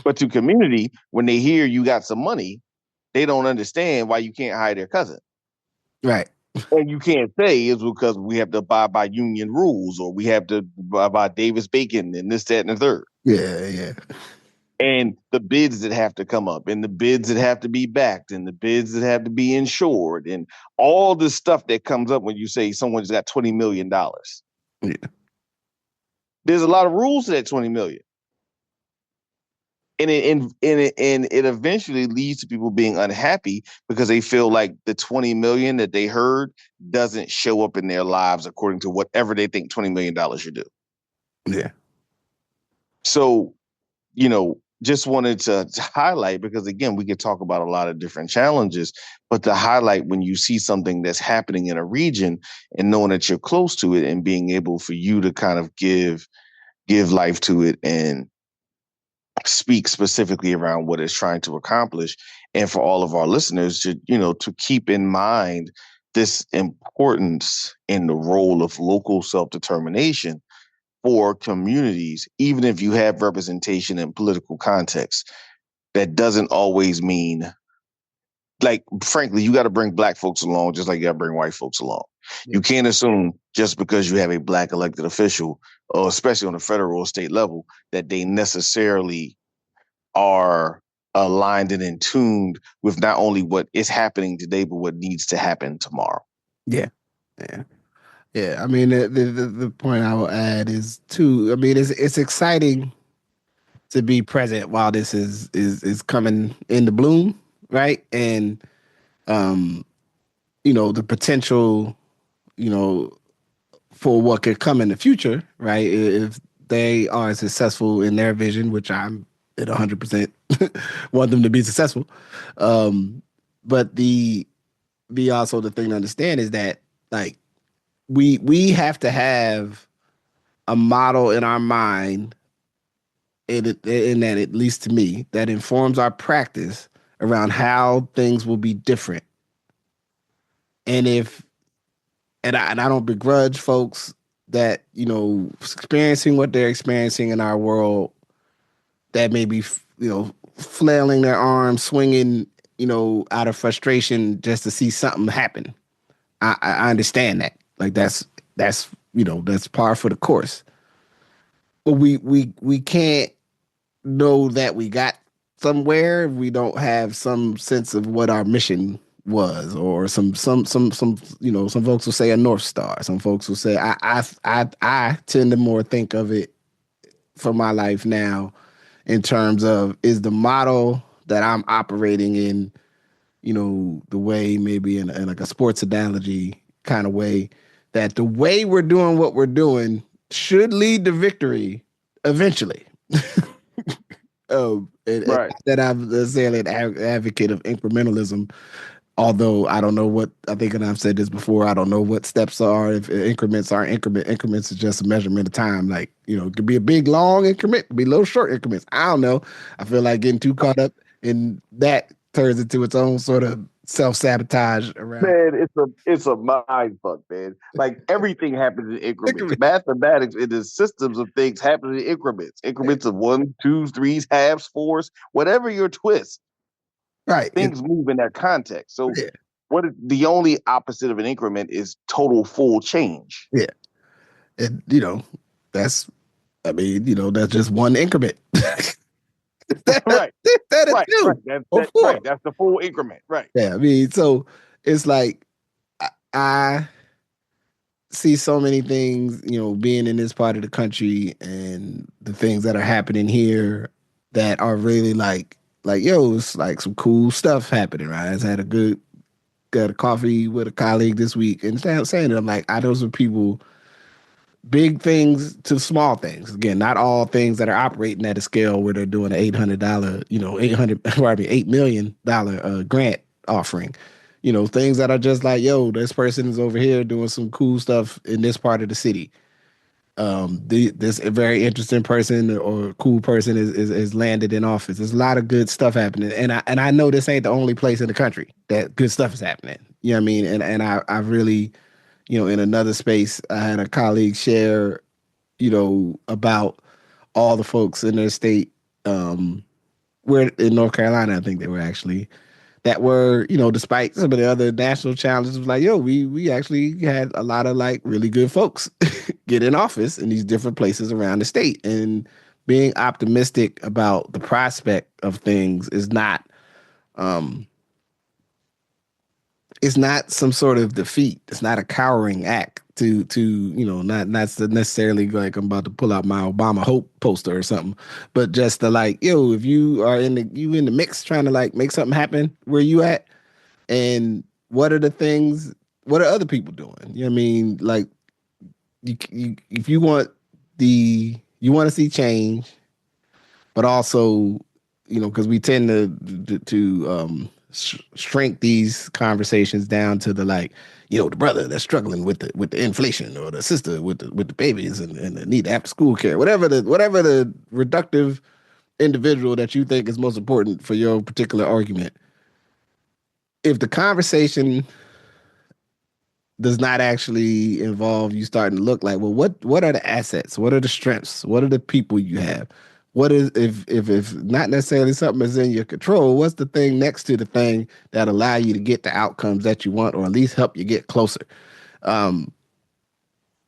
But to community, when they hear you got some money, they don't understand why you can't hire their cousin. Right. And you can't say it's because we have to abide by union rules, or we have to abide by Davis-Bacon and this, that, and the third. Yeah, yeah. And the bids that have to come up, and the bids that have to be backed, and the bids that have to be insured, and all this stuff that comes up when you say someone's got $20 million. Yeah. There's a lot of rules to that $20 million. And it eventually leads to people being unhappy because they feel like the $20 million that they heard doesn't show up in their lives according to whatever they think $20 million should do. Yeah. So, just wanted to highlight, because again, we could talk about a lot of different challenges, but to highlight when you see something that's happening in a region and knowing that you're close to it and being able for you to kind of give life to it and speak specifically around what it's trying to accomplish. And for all of our listeners to keep in mind this importance in the role of local self-determination for communities, even if you have representation in political context. That doesn't always mean, like, frankly, you got to bring Black folks along just like you got to bring white folks along. Yeah. You can't assume just because you have a Black elected official, or especially on the federal or state level, that they necessarily are aligned and in tuned with not only what is happening today, but what needs to happen tomorrow. Yeah. Yeah. Yeah, I mean the point I will add is too. I mean it's exciting to be present while this is coming into bloom, right? And um, the potential, you know, for what could come in the future, right? If they are successful in their vision, which I'm at 100% want them to be successful. But also the thing to understand is that like we have to have a model in our mind in that, at least to me, that informs our practice around how things will be different. And if and I don't begrudge folks that experiencing what they're experiencing in our world, that may be flailing their arms, swinging out of frustration just to see something happen. I understand that. Like that's par for the course. But we can't know that we got somewhere if we don't have some sense of what our mission was, or some folks will say a North Star. Some folks will say I tend to more think of it for my life now in terms of, is the model that I'm operating in, the way, maybe in like a sports analogy kind of way, that the way we're doing what we're doing should lead to victory eventually. And Right. that I'm necessarily an advocate of incrementalism, although I don't know what, I think, and I've said this before, I don't know what steps are. If increments are increments is just a measurement of time. Like, it could be a big long increment, it could be little short increments. I don't know. I feel like getting too caught up in that turns into its own sort of self-sabotage around Man, it's a mind fuck, man. Like everything happens in increments. increment. Mathematics and the systems of things happen in increments. Increments of one, twos, threes, halves, fours, whatever your twist, Right. things move in that context. So Yeah. what is the only opposite of an increment is total full change. Yeah. And that's I mean, that's just one increment. that, Right. that is Right, right. two That's or that four. right. That's the full increment. Right. Yeah, I mean, so it's like I see so many things, being in this part of the country and the things that are happening here that are really like, yo, it's like some cool stuff happening, right? I just had got a coffee with a colleague this week, and saying it, I'm like, I know some people, big things to small things. Again, not all things that are operating at a scale where they're doing an $800, 800, pardon me, $8 million grant offering. Things that are just like, yo, this person is over here doing some cool stuff in this part of the city. This a very interesting person or cool person is landed in office. There's a lot of good stuff happening, and I know this ain't the only place in the country that good stuff is happening. You know what I mean? And I really, in another space, I had a colleague share, about all the folks in their state, where in North Carolina, I think they were actually, that were, despite some of the other national challenges, was like, yo, we actually had a lot of like really good folks get in office in these different places around the state. And being optimistic about the prospect of things is not um it's not some sort of defeat. It's not a cowering act to not necessarily like I'm about to pull out my Obama hope poster or something, but just to like, yo, if you are in the mix trying to like make something happen where you at, and what are the things, what are other people doing? You know what I mean? Like if you want you want to see change, but also, because we tend to shrink these conversations down to the like, the brother that's struggling with the inflation, or the sister with the babies and the need after school care, whatever the reductive individual that you think is most important for your particular argument. If the conversation does not actually involve you starting to look like, well, what are the assets? What are the strengths? What are the people you have? What is, if not necessarily something is in your control, what's the thing next to the thing that allow you to get the outcomes that you want, or at least help you get closer? Um,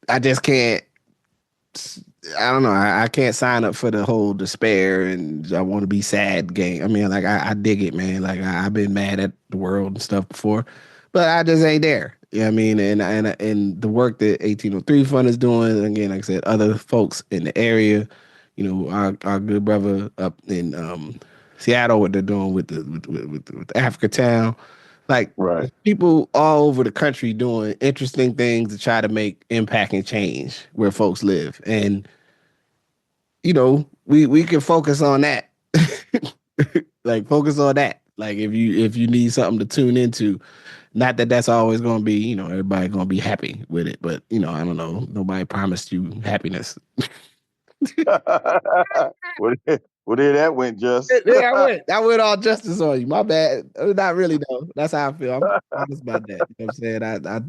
I just can't. I don't know. I can't sign up for the whole despair and I want to be sad game. I mean, like I dig it, man. Like I've been mad at the world and stuff before, but I just ain't there. Yeah, I mean, and the work that 1803 Fund is doing, again, like I said, other folks in the area, our good brother up in Seattle, what they're doing with the Africa Town, like Right. people all over the country doing interesting things to try to make impact and change where folks live, and we can focus on that. Like focus on that. Like if you need something to tune into, not that that's always going to be, everybody going to be happy with it, but I don't know. Nobody promised you happiness. Well, there that went, just. Yeah, I went all justice on you. My bad. Not really though. That's how I feel. I'm honest about that. You know what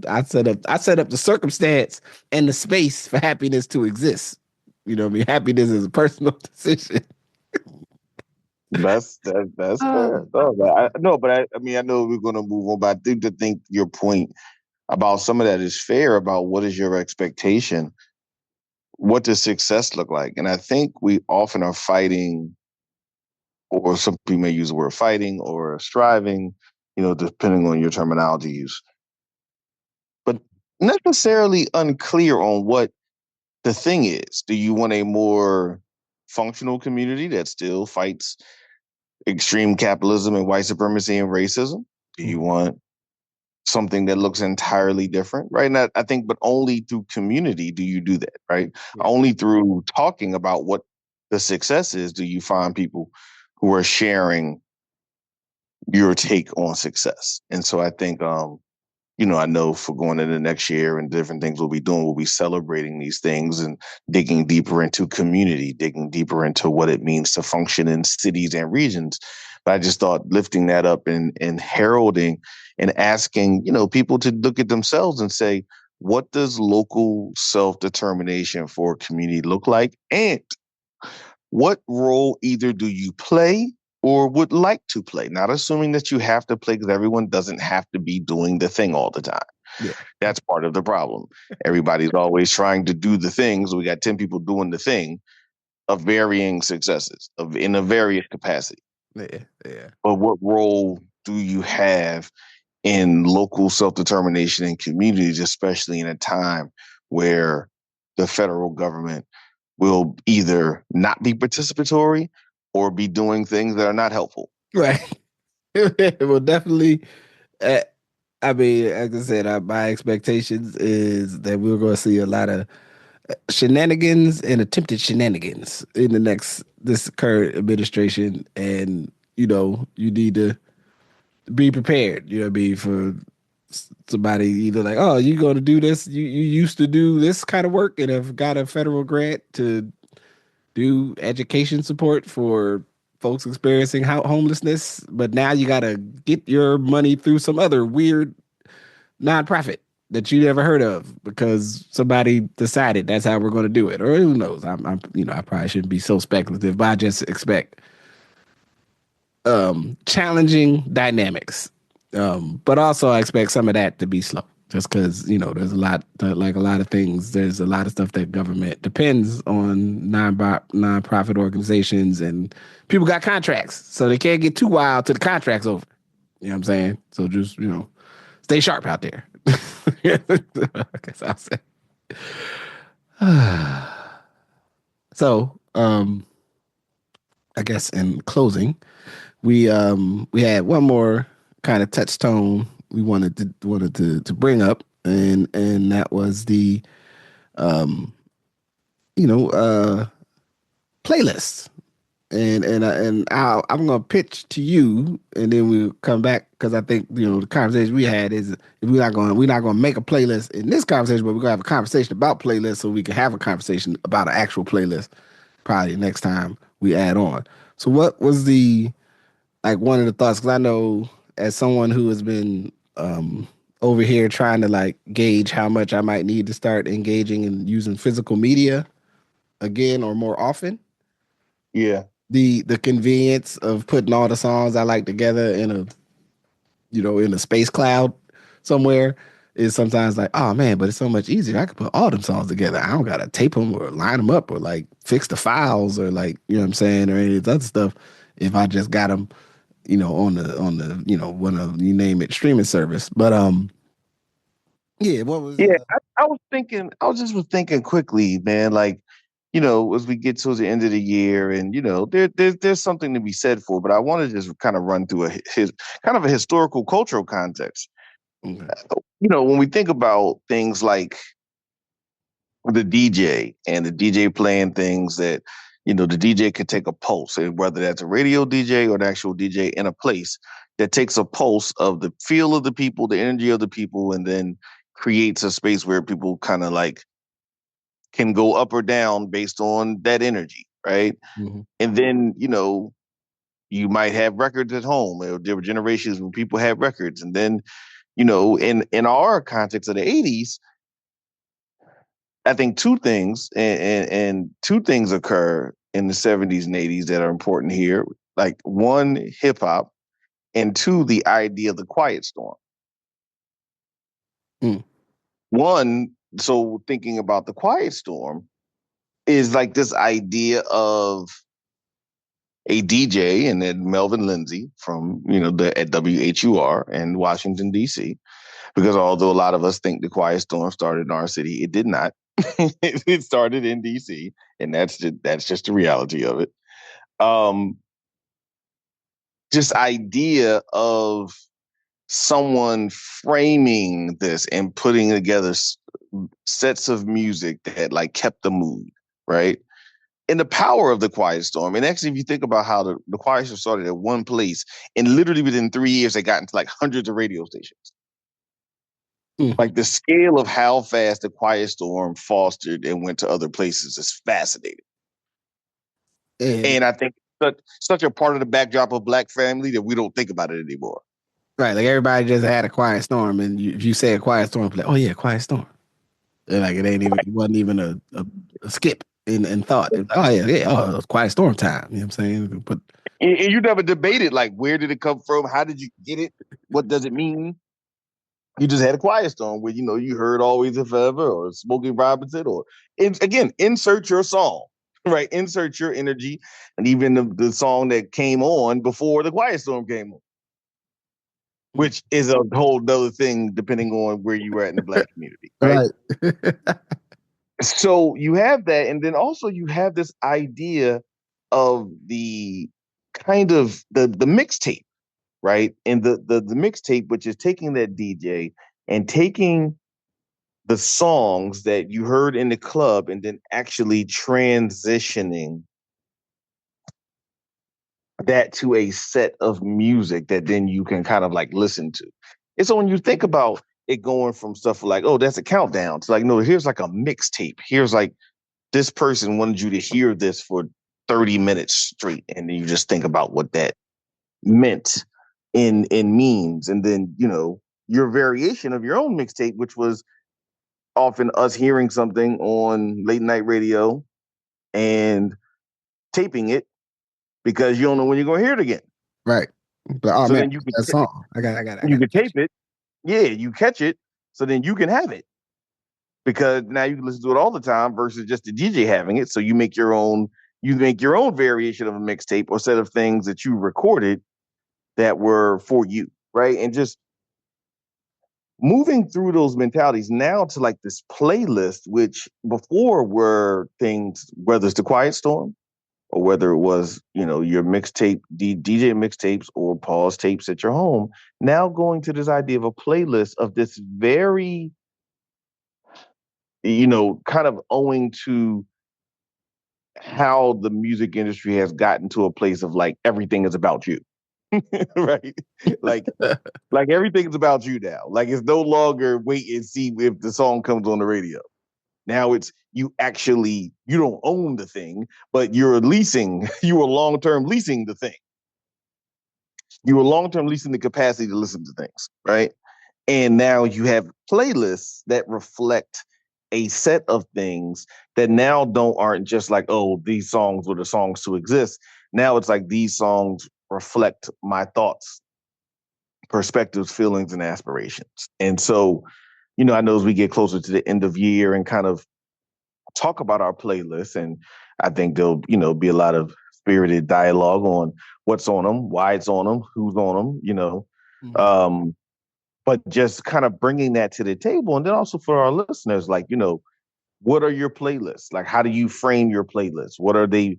I'm saying? I set up the circumstance and the space for happiness to exist. You know what I mean? Happiness is a personal decision. That's fair. No, but I mean, I know we're going to move on, but I think your point about some of that is fair. About what is your expectation? What does success look like? And I think we often are fighting, or some people may use the word fighting or striving, depending on your terminology use, but necessarily unclear on what the thing is. Do you want a more functional community that still fights extreme capitalism and white supremacy and racism? Do you want something that looks entirely different? Right now, I think, but only through community do you do that, right? Yeah. Only through talking about what the success is do you find people who are sharing your take on success. And so I think, I know for going into next year and different things we'll be doing, we'll be celebrating these things and digging deeper into community, digging deeper into what it means to function in cities and regions. But I just thought lifting that up and heralding and asking, people to look at themselves and say, what does local self-determination for a community look like? And what role either do you play or would like to play? Not assuming that you have to play, because everyone doesn't have to be doing the thing all the time. Yeah. That's part of the problem. Everybody's always trying to do the thing. So we got 10 people doing the thing of varying successes in a various capacity. Yeah. But what role do you have in local self-determination and communities, especially in a time where the federal government will either not be participatory or be doing things that are not helpful? Right. Well, definitely. I mean, like I said, my expectations is that we're going to see a lot of shenanigans and attempted shenanigans in this current administration, and you need to be prepared. You know what I mean, for somebody either like, oh, you going to do this? You used to do this kind of work and have got a federal grant to do education support for folks experiencing homelessness, but now you got to get your money through some other weird nonprofit that you never heard of because somebody decided that's how we're going to do it, or who knows? I probably shouldn't be so speculative, but I just expect challenging dynamics, but also I expect some of that to be slow. Just because there's a lot, like a lot of things. There's a lot of stuff that government depends on nonprofit organizations, and people got contracts, so they can't get too wild till the contract's over. You know what I'm saying? So just stay sharp out there. I guess I'll say. So, I guess in closing, we had one more kind of touchstone we wanted to bring up, and that was the playlists. I'm gonna pitch to you, and then we'll come back because I think the conversation we had is we're not gonna make a playlist in this conversation, but we're gonna have a conversation about playlists so we can have a conversation about an actual playlist probably next time we add on. So what was one of the thoughts? Because I know as someone who has been over here trying to gauge how much I might need to start engaging and using physical media again or more often. Yeah. The convenience of putting all the songs I like together in a space cloud somewhere is sometimes like, oh man, but it's so much easier. I could put all them songs together. I don't gotta tape them or line them up or fix the files or you know what I'm saying, or any of this other stuff. If I just got them, on the one of you name it streaming service. But Yeah, what was Yeah, I was thinking, thinking quickly, man, like, as we get towards the end of the year and, there's something to be said for, but I want to just kind of run through kind of a historical cultural context. okay. When we think about things like the DJ and the DJ playing things that, the DJ could take a pulse, and whether that's a radio DJ or an actual DJ in a place that takes a pulse of the feel of the people, the energy of the people, and then creates a space where people kind of like can go up or down based on that energy, right? Mm-hmm. And then, you might have records at home. There were generations when people had records. And then, in our context of the 80s, I think two things and two things occur in the 70s and 80s that are important here. Like one, hip hop, and two, the idea of the quiet storm. Mm. One, so thinking about the quiet storm is like this idea of a DJ and then Melvin Lindsay from, at WHUR in Washington, D.C. Because although a lot of us think the quiet storm started in our city, it did not. It started in DC, and that's just the reality of it. This idea of someone framing this and putting together sets of music that like kept the mood, right? And the power of the Quiet Storm. And actually, if you think about how the Quiet Storm started at one place, and literally within 3 years, they got into like hundreds of radio stations. Mm-hmm. Like the scale of how fast the Quiet Storm fostered and went to other places is fascinating. And I think such a part of the backdrop of Black family that we don't think about it anymore. Right, like everybody just had a quiet storm, and if you say a quiet storm, like, oh yeah, quiet storm. And like it wasn't even a skip in thought. It was, oh yeah, oh, it was quiet storm time. You know what I'm saying? But and you never debated like where did it come from? How did you get it? What does it mean? You just had a quiet storm where you heard Always and Forever or Smokey Robinson or again, insert your song, right? Insert your energy, and even the song that came on before the quiet storm came on, which is a whole other thing depending on where you were at in the Black community, right? So you have that, and then also you have this idea of the kind of the mixtape, right? And the mixtape, which is taking that DJ and taking the songs that you heard in the club and then actually transitioning that to a set of music that then you can kind of like listen to. And so when you think about it going from stuff like, oh, that's a countdown, to like, no, here's like a mixtape. Here's like this person wanted you to hear this for 30 minutes straight. And then you just think about what that meant in means. And then, your variation of your own mixtape, which was often us hearing something on late night radio and taping it because you don't know when you're going to hear it again. Right. But oh so man, then you can that song. I got you can tape it. Yeah, you catch it. So then you can have it because now you can listen to it all the time versus just the DJ having it. So you make your own variation of a mixtape or set of things that you recorded that were for you, right? And just moving through those mentalities now to like this playlist, which before were things, whether it's the Quiet Storm or whether it was, your mixtape, DJ mixtapes or pause tapes at your home, now going to this idea of a playlist of this very, kind of owing to how the music industry has gotten to a place of like, everything is about you. Right? Like everything's about you now. Like it's no longer wait and see if the song comes on the radio. Now it's you don't own the thing, but you are long-term leasing the thing. You are long-term leasing the capacity to listen to things, right? And now you have playlists that reflect a set of things that now aren't just like, oh, these songs were the songs to exist. Now it's like these songs reflect my thoughts, perspectives, feelings, and aspirations. And so, I know as we get closer to the end of year and kind of talk about our playlist, and I think there'll, be a lot of spirited dialogue on what's on them, why it's on them, who's on them, Mm-hmm. but just kind of bringing that to the table. And then also for our listeners, like, what are your playlists? Like, how do you frame your playlists? What are they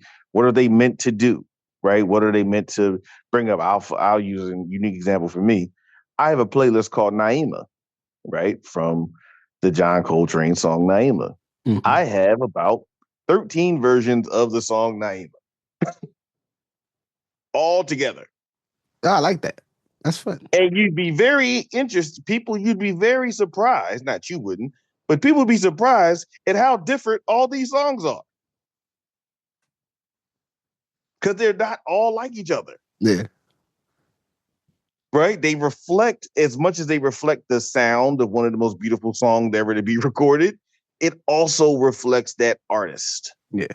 meant to do? Right? What are they meant to bring up? I'll use a unique example for me. I have a playlist called Naima, right? From the John Coltrane song Naima. Mm-hmm. I have about 13 versions of the song Naima all together. Oh, I like that. That's fun. And you'd be very interested. You'd be very surprised. Not you wouldn't, but people would be surprised at how different all these songs are. Because they're not all like each other. Yeah. Right? They reflect, as much as they reflect the sound of one of the most beautiful songs ever to be recorded, it also reflects that artist. Yeah.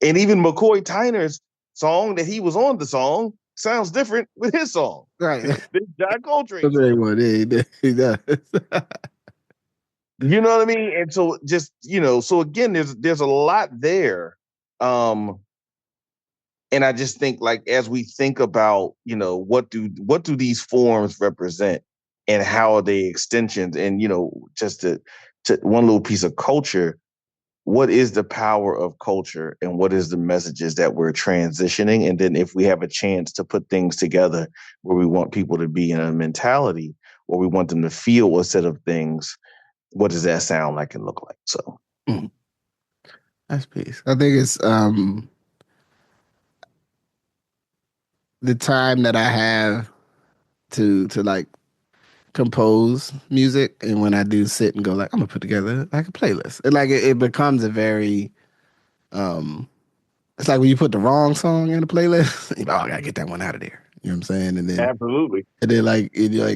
And even McCoy Tyner's song that he was on the song sounds different with his song. Right. Than John Coltrane. He does. You know what I mean? And so just, so again, there's a lot there. And I just think, like, as we think about, what do these forms represent and how are they extensions? And, just to one little piece of culture, what is the power of culture and what is the messages that we're transitioning? And then if we have a chance to put things together where we want people to be in a mentality or we want them to feel a set of things, what does that sound like and look like? So that's peace. I think it's the time that I have to like compose music, and when I do sit and go like I'm gonna put together like a playlist, and like it becomes a very it's like when you put the wrong song in a playlist, I gotta get that one out of there. You know what I'm saying? And then absolutely, and then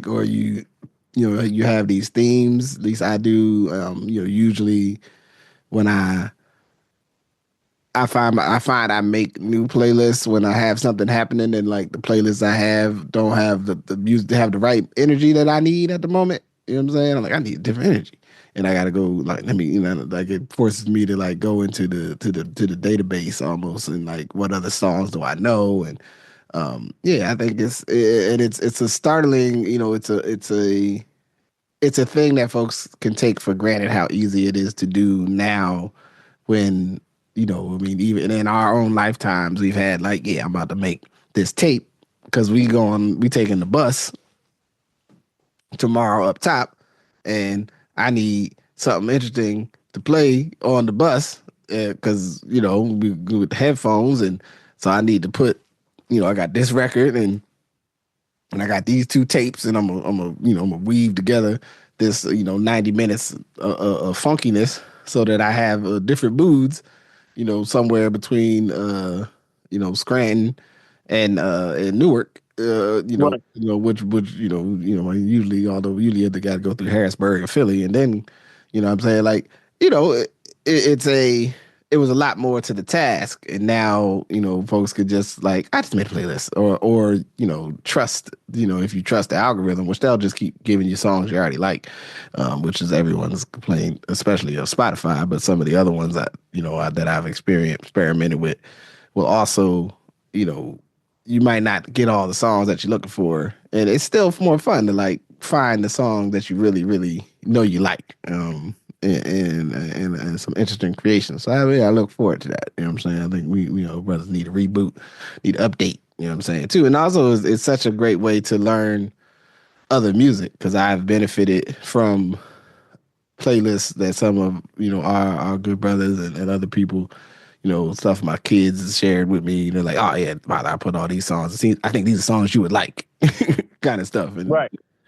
or you have these themes. At least I do. Usually when I find I make new playlists when I have something happening, and like the playlists I have don't have the music to have the right energy that I need at the moment. You know what I'm saying? I'm like, I need different energy. And I gotta go like like it forces me to like go into the database almost, and like what other songs do I know? And I think it's a startling, it's a thing that folks can take for granted how easy it is to do now when, even in our own lifetimes, we've had like, I'm about to make this tape because we taking the bus tomorrow up top, and I need something interesting to play on the bus because, we go with headphones, and so I need to put, I got this record and I got these two tapes, and I'm gonna weave together this 90 minutes of funkiness so that I have different moods, somewhere between Scranton and Newark, Right. which usually you got to go through Harrisburg and Philly, and then what I'm saying, like, it was a lot more to the task, and now folks could just like, I just made a playlist, or trust, if you trust the algorithm, which they'll just keep giving you songs you already like, which is everyone's complaint, especially on Spotify, but some of the other ones that that I've experimented with will also, you might not get all the songs that you're looking for, and it's still more fun to like find the song that you really really know you like. And some interesting creations. So I look forward to that. You know what I'm saying? I think we brothers need a reboot, need to update. You know what I'm saying too. And also it's such a great way to learn other music, because I've benefited from playlists that some of our good brothers and other people, stuff my kids shared with me. They're like, oh yeah, I put all these songs. I think these are songs you would like, kind of stuff. And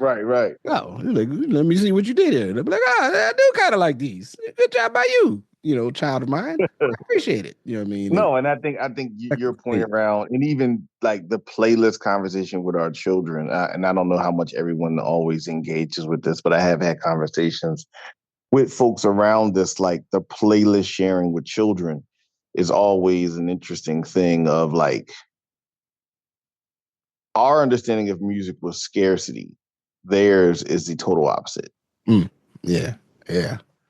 Right. oh, like, let me see what you did here. They'll be like, I do kind of like these. Good job by you, child of mine. I appreciate it. You know what I mean? No, and I think your point around, and even like the playlist conversation with our children, and I don't know how much everyone always engages with this, but I have had conversations with folks around this, like the playlist sharing with children is always an interesting thing of like, our understanding of music was scarcity. Theirs is the total opposite. Yeah.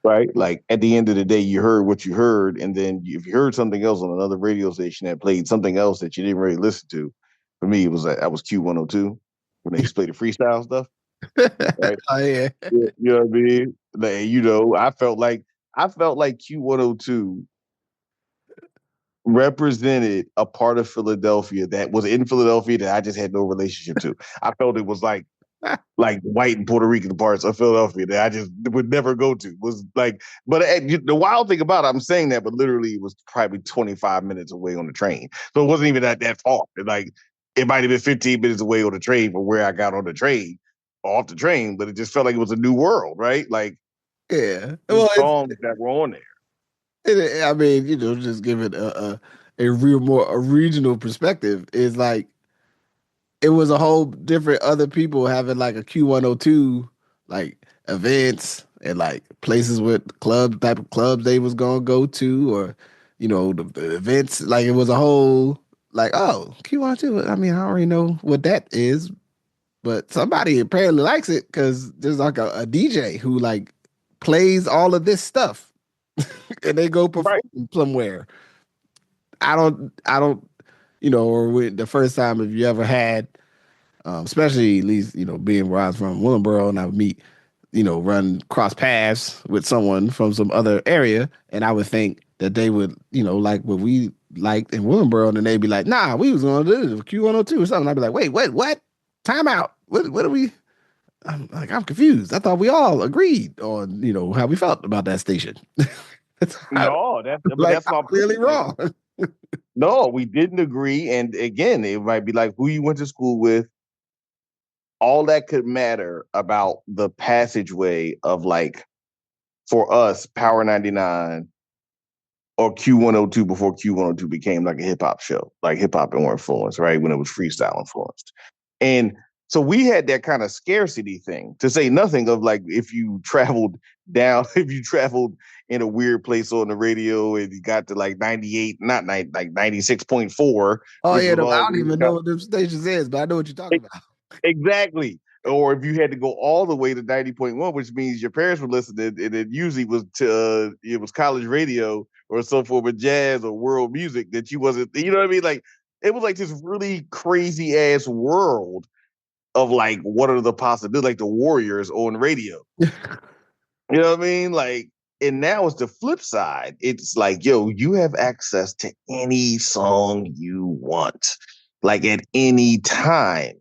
Right? Like at the end of the day, you heard what you heard, and then if you heard something else on another radio station that played something else that you didn't really listen to, for me, it was that was Q102 when they used to play the freestyle stuff. Right? Oh yeah. You know what I mean? Like, I felt like Q102 represented a part of Philadelphia that was in Philadelphia that I just had no relationship to. I felt it was like white and Puerto Rican parts of Philadelphia that I just would never go to. Was like, but the wild thing about it, I'm saying that, but literally it was probably 25 minutes away on the train, so it wasn't even that far. Like it might have been 15 minutes away on the train from where I got on the train, off the train, but it just felt like it was a new world, right? Like Yeah. these Well, songs that were on there. I mean, just give it a real more a regional perspective is like it was a whole different other people having like a Q102 like events and like places with clubs type of clubs they was gonna go to or the events like it was a whole like oh Q102 I mean I already know what that is but somebody apparently likes it because there's like a DJ who like plays all of this stuff and they go perform Right. somewhere. I don't or the first time if you ever had especially at least being where I was from, Willingboro, and I would meet, run cross paths with someone from some other area, and I would think that they would, like what we liked in Willingboro, and then they'd be like, "Nah, we was going to do this Q102 or something." I'd be like, "Wait, what? Time out. What are we?" I'm confused. I thought we all agreed on, how we felt about that station. No, but Like that's I'm my clearly point. Like, wrong. no, we didn't agree. And again, it might be like who you went to school with. All that could matter about the passageway of like for us, Power 99 or Q102 before Q102 became like a hip hop show, like hip hop and more influence, right? When it was freestyle influenced. And so we had that kind of scarcity thing, to say nothing of like if you traveled if you traveled in a weird place on the radio and you got to like 98, not 90, like 96.4, Oh which yeah, was I all don't even know what them stations is, but I know what you're talking about. exactly. Or if you had to go all the way to 90.1, which means your parents were listening, and it usually was it was college radio or some form of jazz or world music that you wasn't, you know what I mean? Like it was like this really crazy ass world of like what are the possibilities, like the Warriors on radio. You know what I mean? Like, and now it's the flip side. It's like, yo, you have access to any song you want, like at any time.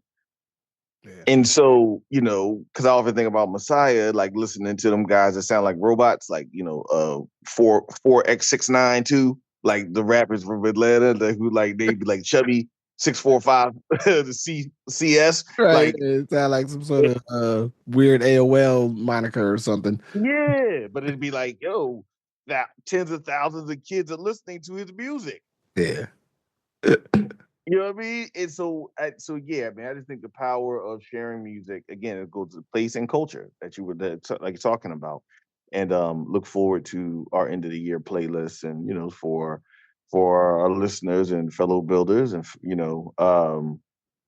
Yeah. And so, because I often think about Messiah, like listening to them guys that sound like robots, like, 4X69 too, like the rappers from Atlanta, who like they be like chubby 645 the CS. Right. Like, It sound like some sort of weird AOL moniker or something. yeah, but it'd be like, yo, that tens of thousands of kids are listening to his music. Yeah. You know what I mean? And so yeah, man. I just think the power of sharing music again. It goes to place and culture that you were like talking about, and look forward to our end of the year playlists, and for our listeners and fellow builders, and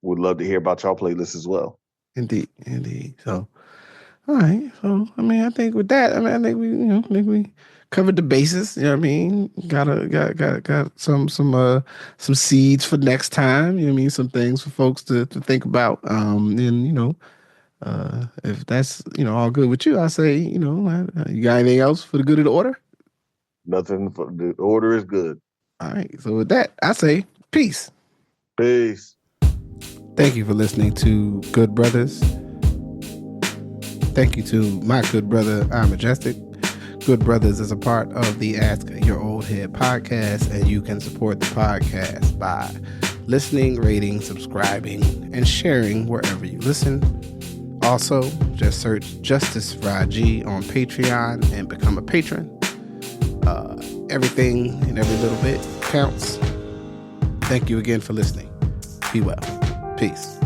would love to hear about y'all playlists as well. Indeed. Indeed. So, all right. So, I mean, I think with that, I think we covered the bases. You know what I mean? Got some seeds for next time. You know what I mean? Some things for folks to think about. And if that's all good with you, I say you got anything else for the good of the order? Nothing. For the order is good. All right. So with that, I say peace. Peace. Thank you for listening to Good Brothers. Thank you to my good brother, I'm Majestic. Good Brothers is a part of the Ask Your Oldhead podcast, and you can support the podcast by listening, rating, subscribing, and sharing wherever you listen. Also, just search Justice Rajee on Patreon and become a patron. Everything and every little bit counts. Thank you again for listening. Be well. Peace.